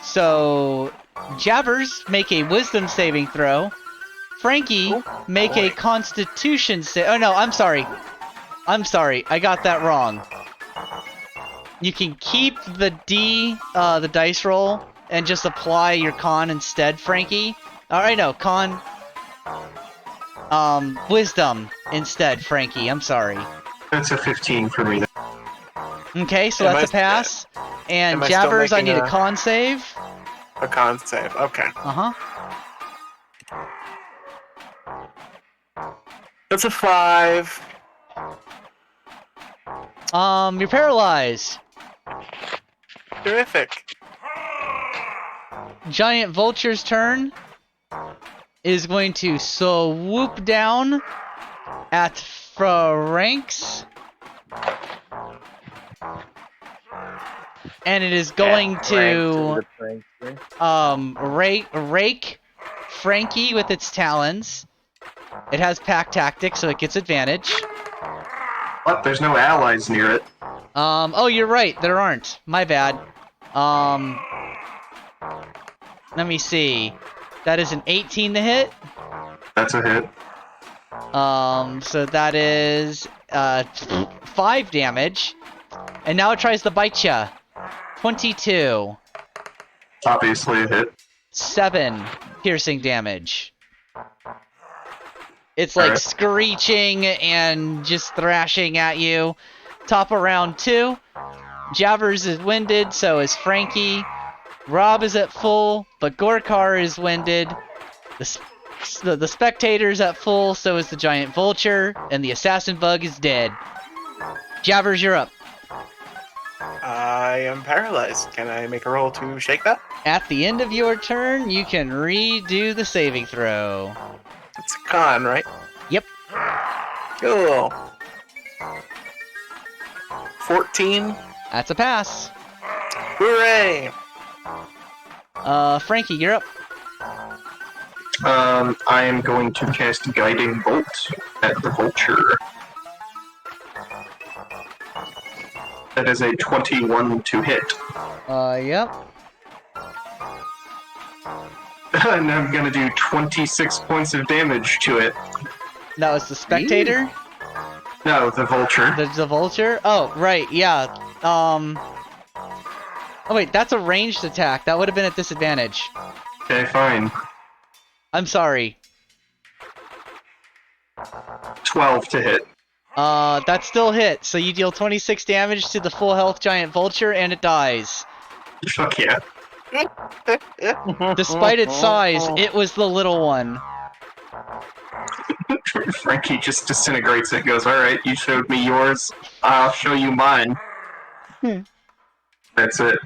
So Jabbers, make a wisdom saving throw. Frankie, make a constitution Oh no, I'm sorry. I got that wrong. You can keep the the dice roll, and just apply your con instead, Frankie. Alright, no, con... wisdom instead, Frankie, I'm sorry. That's a 15 for me. Okay, so that's a pass. And Jabbers, I need a con save. A con save, okay. Uh-huh. That's a 5. You're paralyzed. Terrific. Giant Vulture's turn is going to swoop down at Franks. And it is going to rake Frankie with its talons. It has pack tactics, so it gets advantage. But there's no allies near it. Oh, you're right, there aren't. My bad. Let me see. That is an 18 to hit. That's a hit. So that is 5 damage. And now it tries to bite ya. 22. Obviously a hit. 7 piercing damage. It's like screeching and just thrashing at you. Top of round 2. Jabbers is winded, so is Frankie. Rob is at full, but Gorkar is winded. The spectator's at full, so is the giant vulture, and the assassin bug is dead. Jabbers, you're up. I am paralyzed. Can I make a roll to shake that? At the end of your turn, you can redo the saving throw. It's a con, right? Yep. Cool. 14. That's a pass. Hooray! Frankie, you're up. I am going to cast Guiding Bolt at the vulture. That is a 21 to hit. Yep. And I'm gonna do 26 points of damage to it. That was the spectator? No, the vulture. The vulture? Oh, right, yeah. Oh wait, that's a ranged attack. That would have been at disadvantage. Okay, fine. I'm sorry. 12 to hit. That still hit. So you deal 26 damage to the full health giant vulture, and it dies. Fuck yeah. Despite its size, it was the little one. Frankie just disintegrates it, goes, alright, you showed me yours, I'll show you mine. That's it.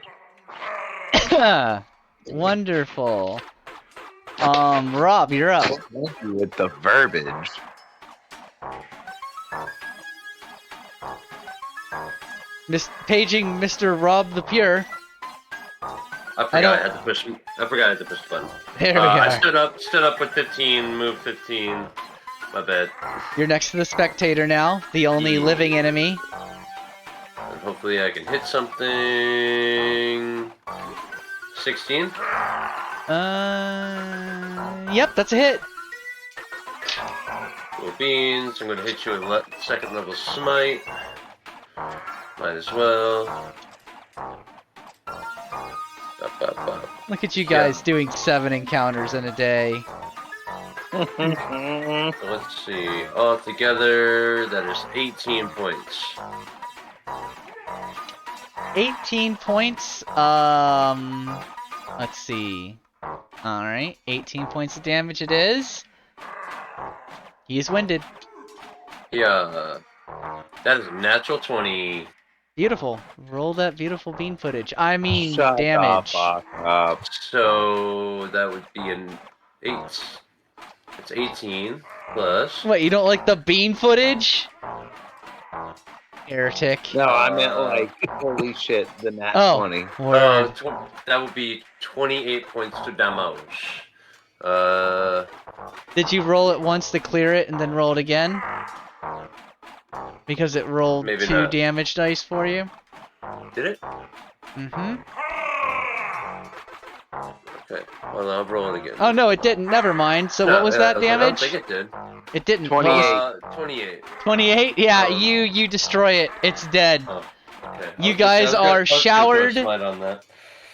Wonderful. Rob, you're up. With the verbiage. Paging Mr. Rob the Pure. I forgot I had to push the button. There we are. I stood up with 15, moved 15. My bad. You're next to the spectator now, the only living enemy. And hopefully I can hit something. 16? Yep, that's a hit. Cool beans. I'm gonna hit you with second level smite. Might as well. Look at you guys doing 7 encounters in a day. So let's see. All together, that is 18 points. 18 points. Let's see. Alright, 18 points of damage it is. He is winded. Yeah. That is a natural 20. Beautiful. Roll that beautiful bean footage. I mean, Shut damage. the fuck up. So that would be an 8. It's 18 plus. What, you don't like the bean footage? Heretic. No, I meant like, holy shit, the nat Oh, 20. word. That would be 28 points to damage. Did you roll it once to clear it and then roll it again? Because it rolled Maybe 2 not. damage dice for you? Did it? Mm-hmm. Okay. Well, I'll roll it again. Oh, no, it didn't. Never mind. So No, what was yeah, that I don't damage? think it did. It didn't. 28. What was 28. 28? Yeah, Um, you destroy it. It's dead. Oh, okay. You guys are showered. Slide on that.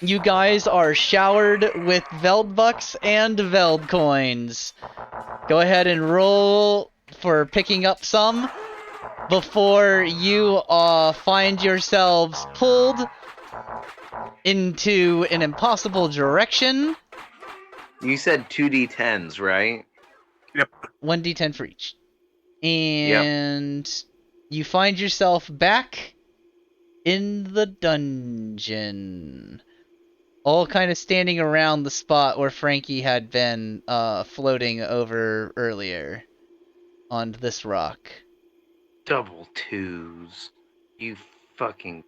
You guys are showered with Veldbucks and Veld coins. Go ahead and roll for picking up some before you find yourselves pulled into an impossible direction. You said 2d10s, right? 1d10 for each. And you find yourself back in the dungeon. All kind of standing around the spot where Frankie had been floating over earlier on this rock. Double 2s. You fucking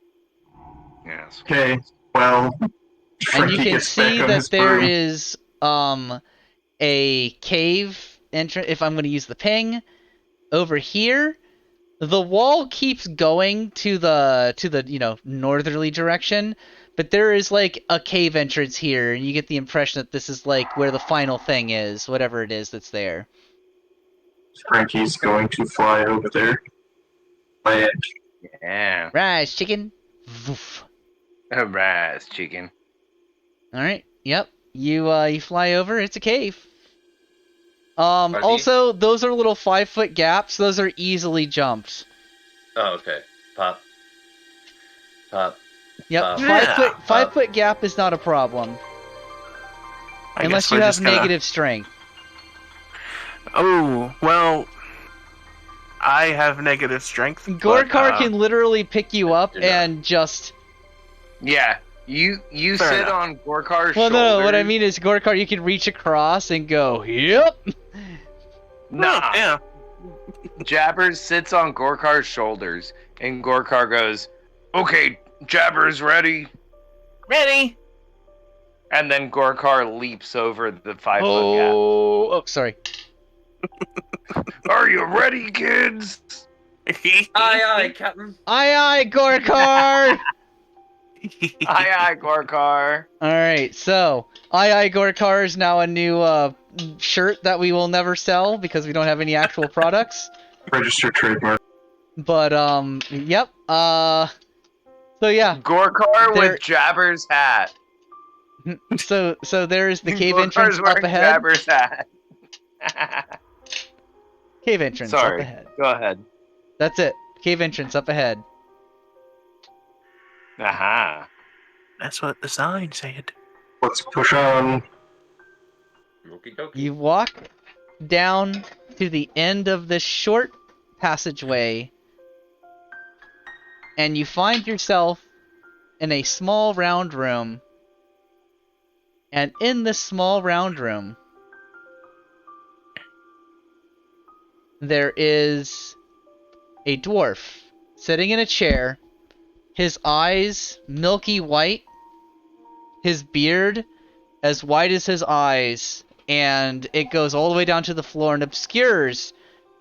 ass. Okay, well, And Frankie you can gets back see on that his there broom. is a cave entrance, if I'm going to use the ping, over here. The wall keeps going to the northerly direction, but there is like a cave entrance here, and you get the impression that this is like where the final thing is, whatever it is that's there. Frankie's going to fly over there. Land. Yeah. Rise, chicken. Voof. Alright, chicken. All right. Yep. You fly over. It's a cave. Are these- Also, those are little 5-foot gaps. Those are easily jumped. Oh, okay. Pop. Pop. Yep. Pop. Yeah. 5-foot gap is not a problem. I Unless guess you we're have just gonna- negative strength. Oh, well, I have negative strength. Gorkar but, can literally pick you up do not. and just... Yeah, you Fair sit enough. on Gorkar's Well, shoulders. no, what I mean is Gorkar, you can reach across and go, yep. Nah, Yeah. Jabbers sits on Gorkar's shoulders, and Gorkar goes, "Okay, Jabbers, ready?" Ready? And then Gorkar leaps over the 5-foot gap. Oh, sorry. Are you ready, kids? Aye, Captain. Aye, Gorkar! Aye, Gorkar. Alright, so, Gorkar is now a new shirt that we will never sell because we don't have any actual products. Registered trademark. But, yep, so yeah, Gorkar There- with Jabber's hat. so there's the cave Gorkar's entrance up wearing ahead. Jabber's hat. Cave entrance up Sorry, ahead. go ahead. That's it. Cave entrance up ahead. Aha. That's what the sign said. Let's push on. Okie dokie. You walk down to the end of this short passageway, and you find yourself in a small round room. And in this small round room, there is a dwarf sitting in a chair, his eyes milky white, his beard as white as his eyes, and it goes all the way down to the floor and obscures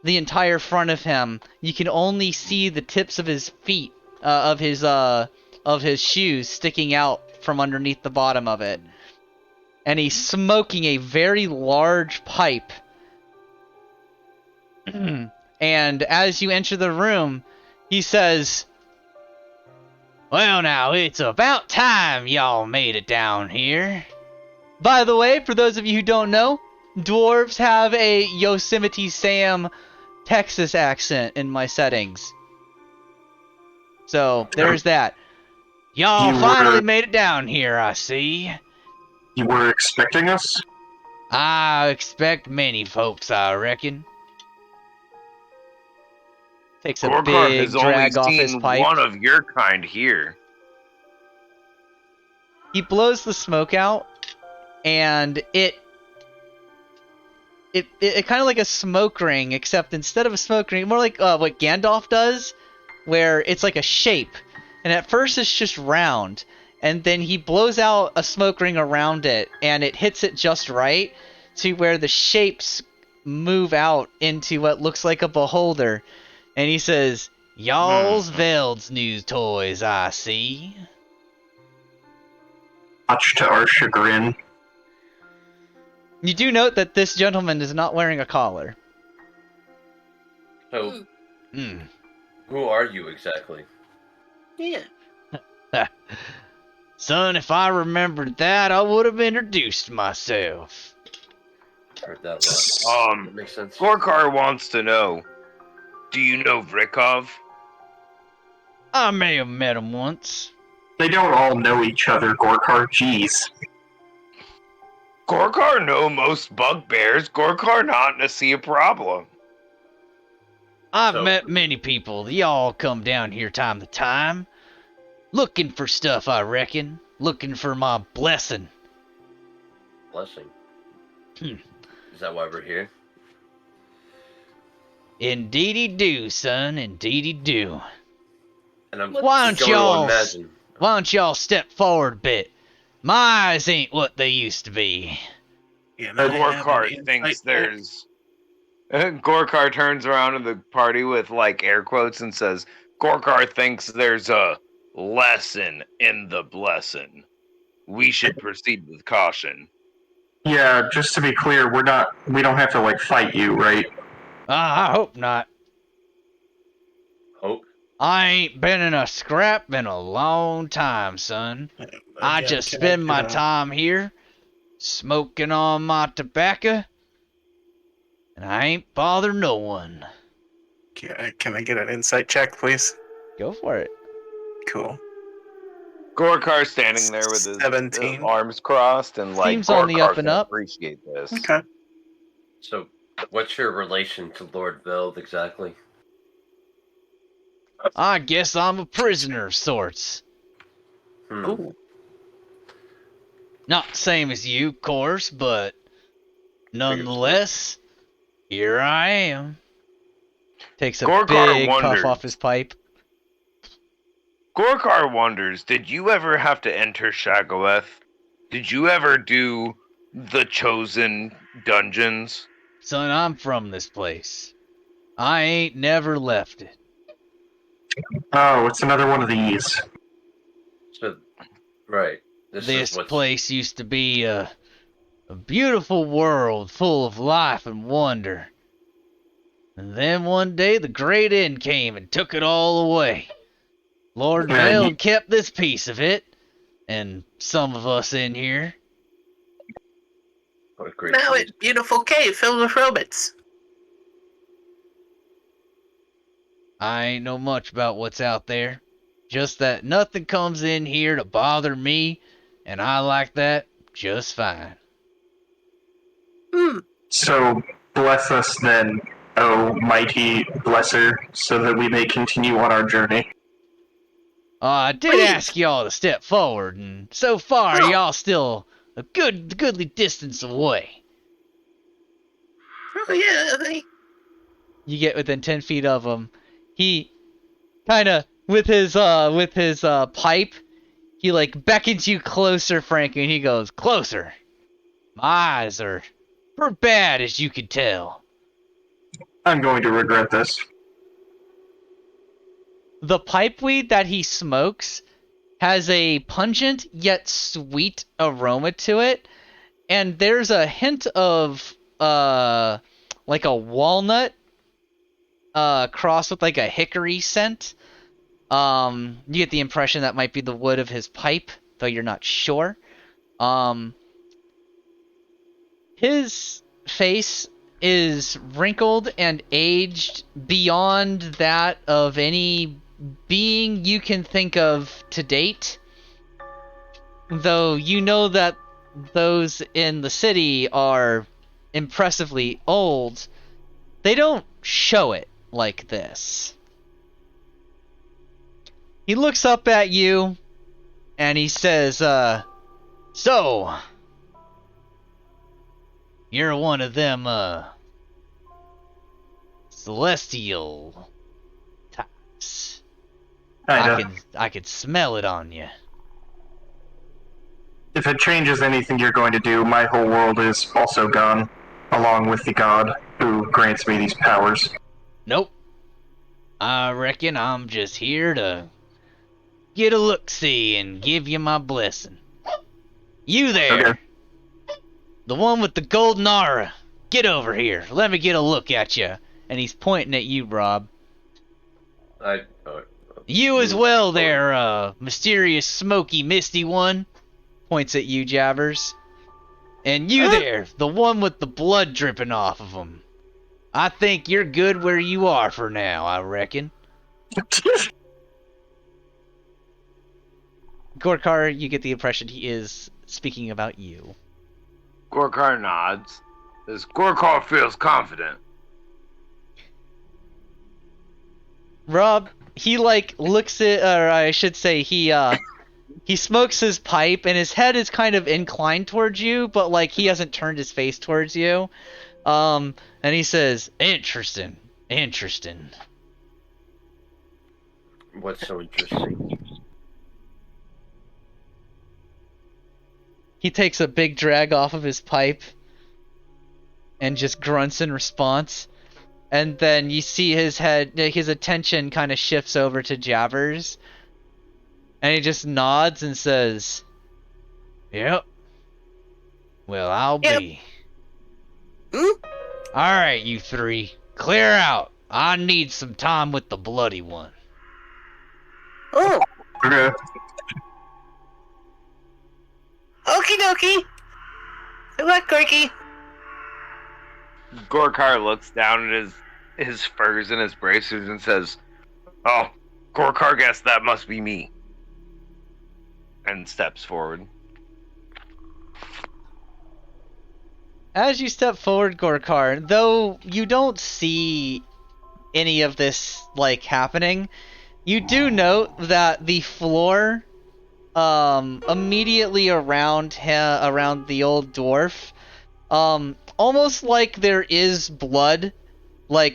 the entire front of him. You can only see the tips of his feet, of his shoes sticking out from underneath the bottom of it. And he's smoking a very large pipe. And as you enter the room, he says, "Well now, it's about time y'all made it down here. By the way, for those of you who don't know, dwarves have a Yosemite Sam Texas accent in my settings. So, there's that. Y'all You finally were- made it down here, I see. You were expecting us? I expect many folks, I reckon." Takes a Gorkar big has only drag off his seen pipe. one of your kind here. He blows the smoke out, and it kind of like a smoke ring, except instead of a smoke ring, more like what Gandalf does, where it's like a shape. And at first it's just round, and then he blows out a smoke ring around it, and it hits it just right to where the shapes move out into what looks like a beholder. And he says, "Y'all's Veld's new toys, I see." Much to our chagrin. You do note that this gentleman is not wearing a collar. So, Hmm. who are you exactly? Yeah. Son, if I remembered that, I would have introduced myself. Heard that a lot. That makes sense. Gorkar wants to know, do you know Vrikov? I may have met him once. They don't all know each other, Gorkar. Jeez. Gorkar know most bugbears. Gorkar not to see a problem. I've So- met many people. They all come down here time to time. Looking for stuff, I reckon. Looking for my blessing. Blessing. Hmm. Is that why we're here? Indeedy do, son. Indeedy do. And I'm Why just don't going y'all- to imagine. Why don't y'all step forward a bit? My eyes ain't what they used to be. Yeah, and I have an Gorkar insight thinks check. there's. Gorkar turns around to the party with like air quotes and says, "Gorkar thinks there's a lesson in the blessing. We should proceed with caution." Yeah, just to be clear, we don't have to like fight you, right? I hope not. Hope. I ain't been in a scrap in a long time, son. I Yeah, just can spend my get a- time here, smoking on my tobacco, and I ain't bother no one. Can I get an insight check, please? Go for it. Cool. Gorkar standing there with his 17. arms crossed and like Seems on the Gorkar up and can up. appreciate this. Okay. So, what's your relation to Lord Veld exactly? I guess I'm a prisoner of sorts. Ooh. Not the same as you, of course, but nonetheless, here I am. Takes a Gorkar big puff wonders. off his pipe. Gorkar wonders, did you ever have to enter Shaggoth? Did you ever do the Chosen dungeons? Son, I'm from this place. I ain't never left it. Oh, it's another one of these. So, right. This This is what's place used to be a beautiful world full of life and wonder. And then one day the great end came and took it all away. Lord Man, Vale you- kept this piece of it, and some of us in here. what a great Now place. it's beautiful cave filled with robots. I ain't know much about what's out there. Just that nothing comes in here to bother me, and I like that just fine. So bless us then, O mighty blesser, so that we may continue on our journey. I did Please. ask y'all to step forward, and so far Oh. y'all still a goodly distance away. Oh yeah, You get within 10 feet of him. He kind of, with his pipe, he like beckons you closer, Frankie, and he goes, "Closer. My eyes are bad, as you can tell." I'm going to regret this. The pipeweed that he smokes has a pungent yet sweet aroma to it, and there's a hint of like a walnut crossed with like a hickory scent. You get the impression that might be the wood of his pipe, though you're not sure. His face is wrinkled and aged beyond that of any being you can think of to date. Though you know that those in the city are impressively old, they don't show it like this. He looks up at you, and he says, so, you're one of them, celestial types. Kinda. I can smell it on you. If it changes anything you're going to do, my whole world is also gone, along with the god who grants me these powers. Nope. I reckon I'm just here to get a look-see and give you my blessing. You there, Okay. the one with the golden aura, get over here. Let me get a look at you. And he's pointing at you, Rob. You as well there, mysterious, smoky, misty one. Points at you, Jabbers. And you there, the one with the blood dripping off of him. I think you're good where you are for now, I reckon. Gorkar, you get the impression he is speaking about you. Gorkar nods. As Gorkar feels confident. Rob, he looks at, or I should say, he smokes his pipe and his head is kind of inclined towards you, but he hasn't turned his face towards you. And he says, interesting. What's so interesting? He takes a big drag off of his pipe and just grunts in response. And then you see his attention kind of shifts over to Jabbers. And he just nods and says, yep. Well, I'll be. Alright, you three. Clear out. I need some time with the bloody one. Oh, Okay. okie dokie. Good luck, Corky. Gorkar looks down at his furs and his bracers and says, "Oh, Gorkar guess that must be me." And steps forward. As you step forward, Gorkar, though you don't see any of this happening, you do note that the floor immediately around the old dwarf, almost like there is blood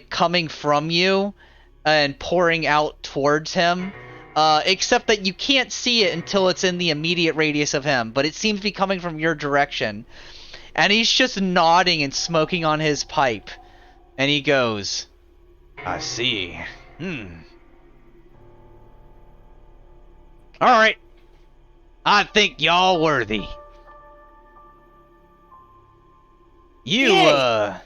coming from you and pouring out towards him, except that you can't see it until it's in the immediate radius of him, but it seems to be coming from your direction. And he's just nodding and smoking on his pipe. And he goes, I see. Alright. I think y'all worthy. You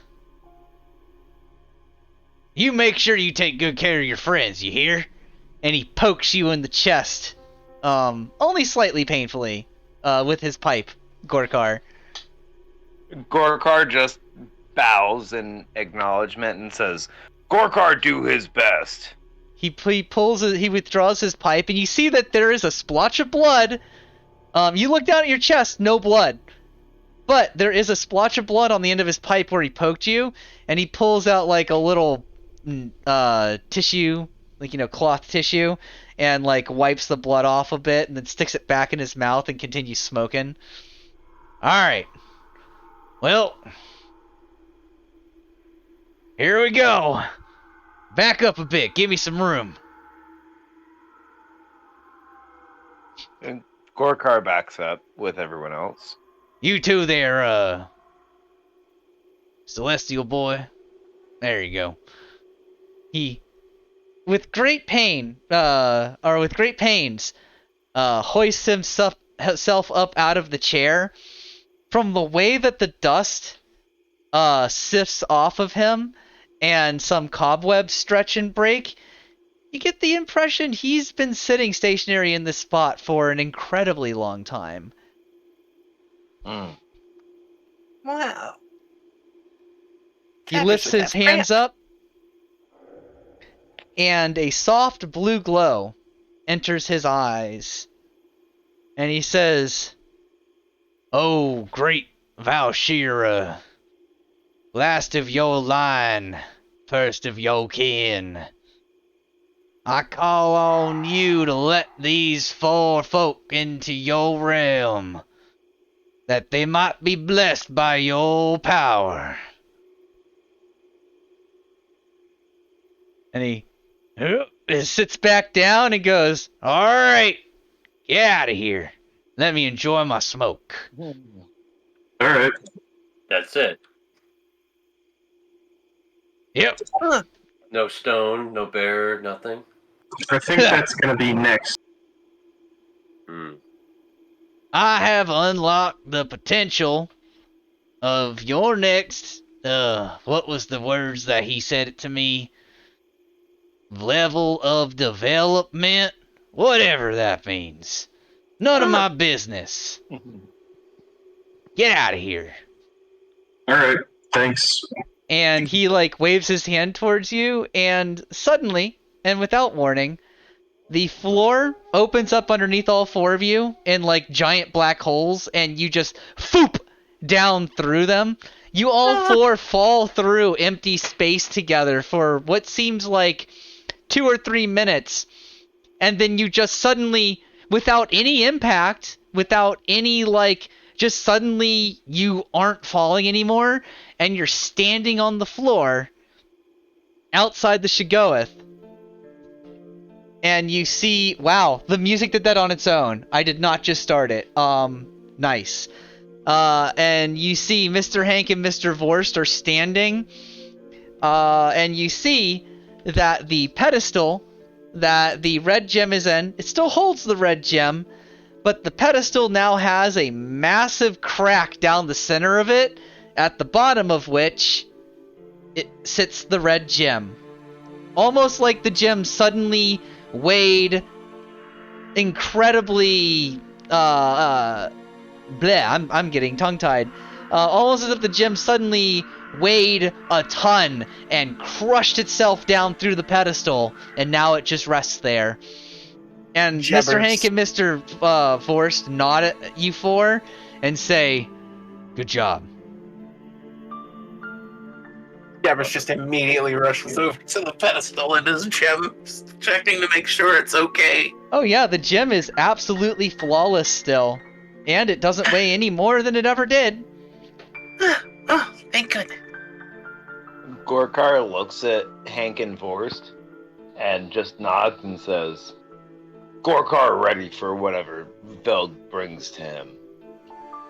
make sure you take good care of your friends, you hear? And he pokes you in the chest. Only slightly painfully, with his pipe, Gorkar. Gorkar just bows in acknowledgement and says, "Gorkar do his best." He withdraws his pipe, and you see that there is a splotch of blood. You look down at your chest, no blood. But there is a splotch of blood on the end of his pipe where he poked you, and he pulls out a little tissue, cloth tissue, and wipes the blood off a bit, and then sticks it back in his mouth and continues smoking. Alright. Well, here we go. Back up a bit. Give me some room. And Gorkar backs up with everyone else. You two there, Celestial boy. There you go. He, with great pains, hoists himself up out of the chair. From the way that the dust sifts off of him and some cobwebs stretch and break, you get the impression he's been sitting stationary in this spot for an incredibly long time. Wow. He lifts his hands up, and a soft blue glow enters his eyes. And he says, "Oh, great Valshira, last of your line, first of your kin. I call on you to let these 4 folk into your realm, that they might be blessed by your power. And he sits back down and goes, all right, get out of here. Let me enjoy my smoke. All right. That's it. Yep. No stone, no bear, nothing. I think that's gonna be next. Hmm. I have unlocked the potential of your next, what was the words that he said it to me? Level of development? Whatever that means. None of my business. Get out of here. All right. Thanks. And he waves his hand towards you, and suddenly, and without warning, the floor opens up underneath all 4 of you in giant black holes, and you just foop down through them. You all 4 fall through empty space together for what seems like 2 or 3 minutes, and then you just suddenly, without any impact, without any just suddenly you aren't falling anymore, and you're standing on the floor outside the Shiggoth. And you see, wow, the music did that on its own. I did not just start it. Nice. And you see Mr. Hank and Mr. Vorst are standing. And you see that the pedestal that the red gem is in, it still holds the red gem, but the pedestal now has a massive crack down the center of it, at the bottom of which it sits the red gem. Almost like the gem suddenly weighed incredibly bleh, I'm getting tongue-tied. Almost as if the gem suddenly weighed a ton and crushed itself down through the pedestal, and now it just rests there. And Jabbers. Mr. Hank and Mr. Forrest nod at you 4 and say, good job. Jabbers just immediately rushes over to the pedestal and his gem, checking to make sure it's okay. Oh yeah, the gem is absolutely flawless still. And it doesn't weigh any more than it ever did. Oh, thank goodness. Gorkar looks at Hank and Vorst and just nods and says, Gorkar ready for whatever Veld brings to him.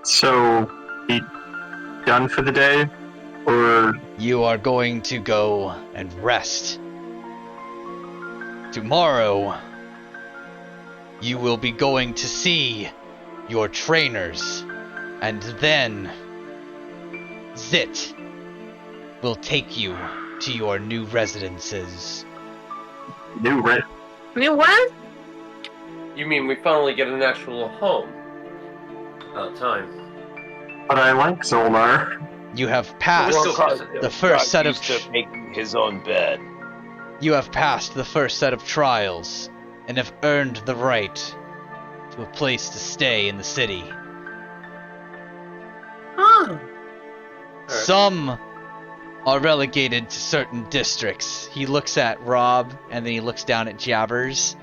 So, be done for the day, or You are going to go and rest. Tomorrow, you will be going to see your trainers, and then Zit will take you to your new residences. new rent? You what? You mean we finally get an actual home? About time. But I like Zolnar. You have passed Gorkar the first set of used to making his own bed. you have passed the first set of trials and have earned the right to a place to stay in the city. Oh. Some are relegated to certain districts. He looks at Rob and then he looks down at Jabbers.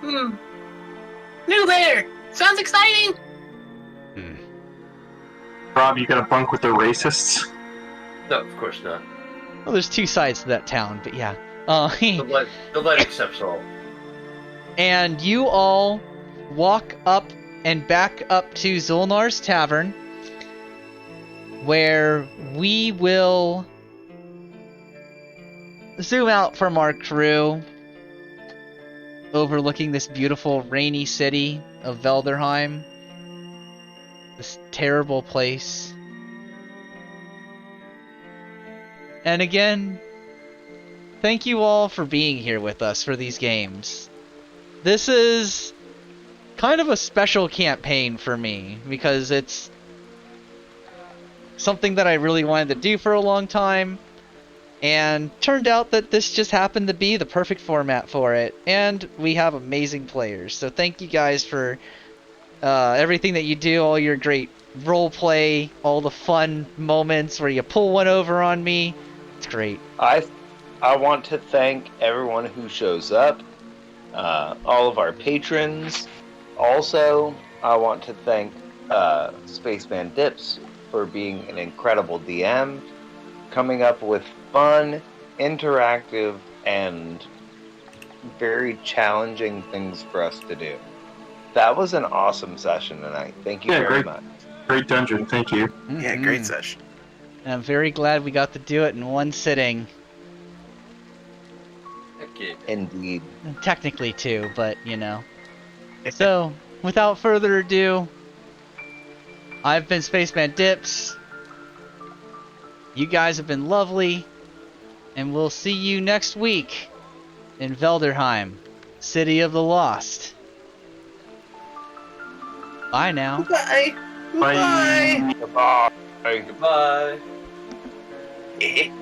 New there! Sounds exciting! Rob, you gonna bunk with the racists? No, of course not. Well, there's 2 sides to that town, but yeah. The light accepts all. And you all walk up and back up to Zulnar's Tavern, where we will zoom out from our crew, overlooking this beautiful rainy city of Velderheim. This terrible place. And again, thank you all for being here with us for these games. This is kind of a special campaign for me, because it's something that I really wanted to do for a long time, and turned out that this just happened to be the perfect format for it, and we have amazing players. So thank you guys for everything that you do, all your great role play, all the fun moments where you pull one over on me. It's great. I I want to thank everyone who shows up, all of our patrons. Also, I want to thank Spaceman Dips for being an incredible DM, coming up with fun, interactive, and very challenging things for us to do. That was an awesome session tonight. Thank you Yeah, very great. much. Great dungeon, thank you. Yeah, great session. And I'm very glad we got to do it in one sitting. Heck yeah. Indeed. Technically two, but you know. So, without further ado, I've been Spaceman Dips. You guys have been lovely. And we'll see you next week in Velderheim, City of the Lost. Bye now. Bye. Bye. Bye. Goodbye. Goodbye. Bye.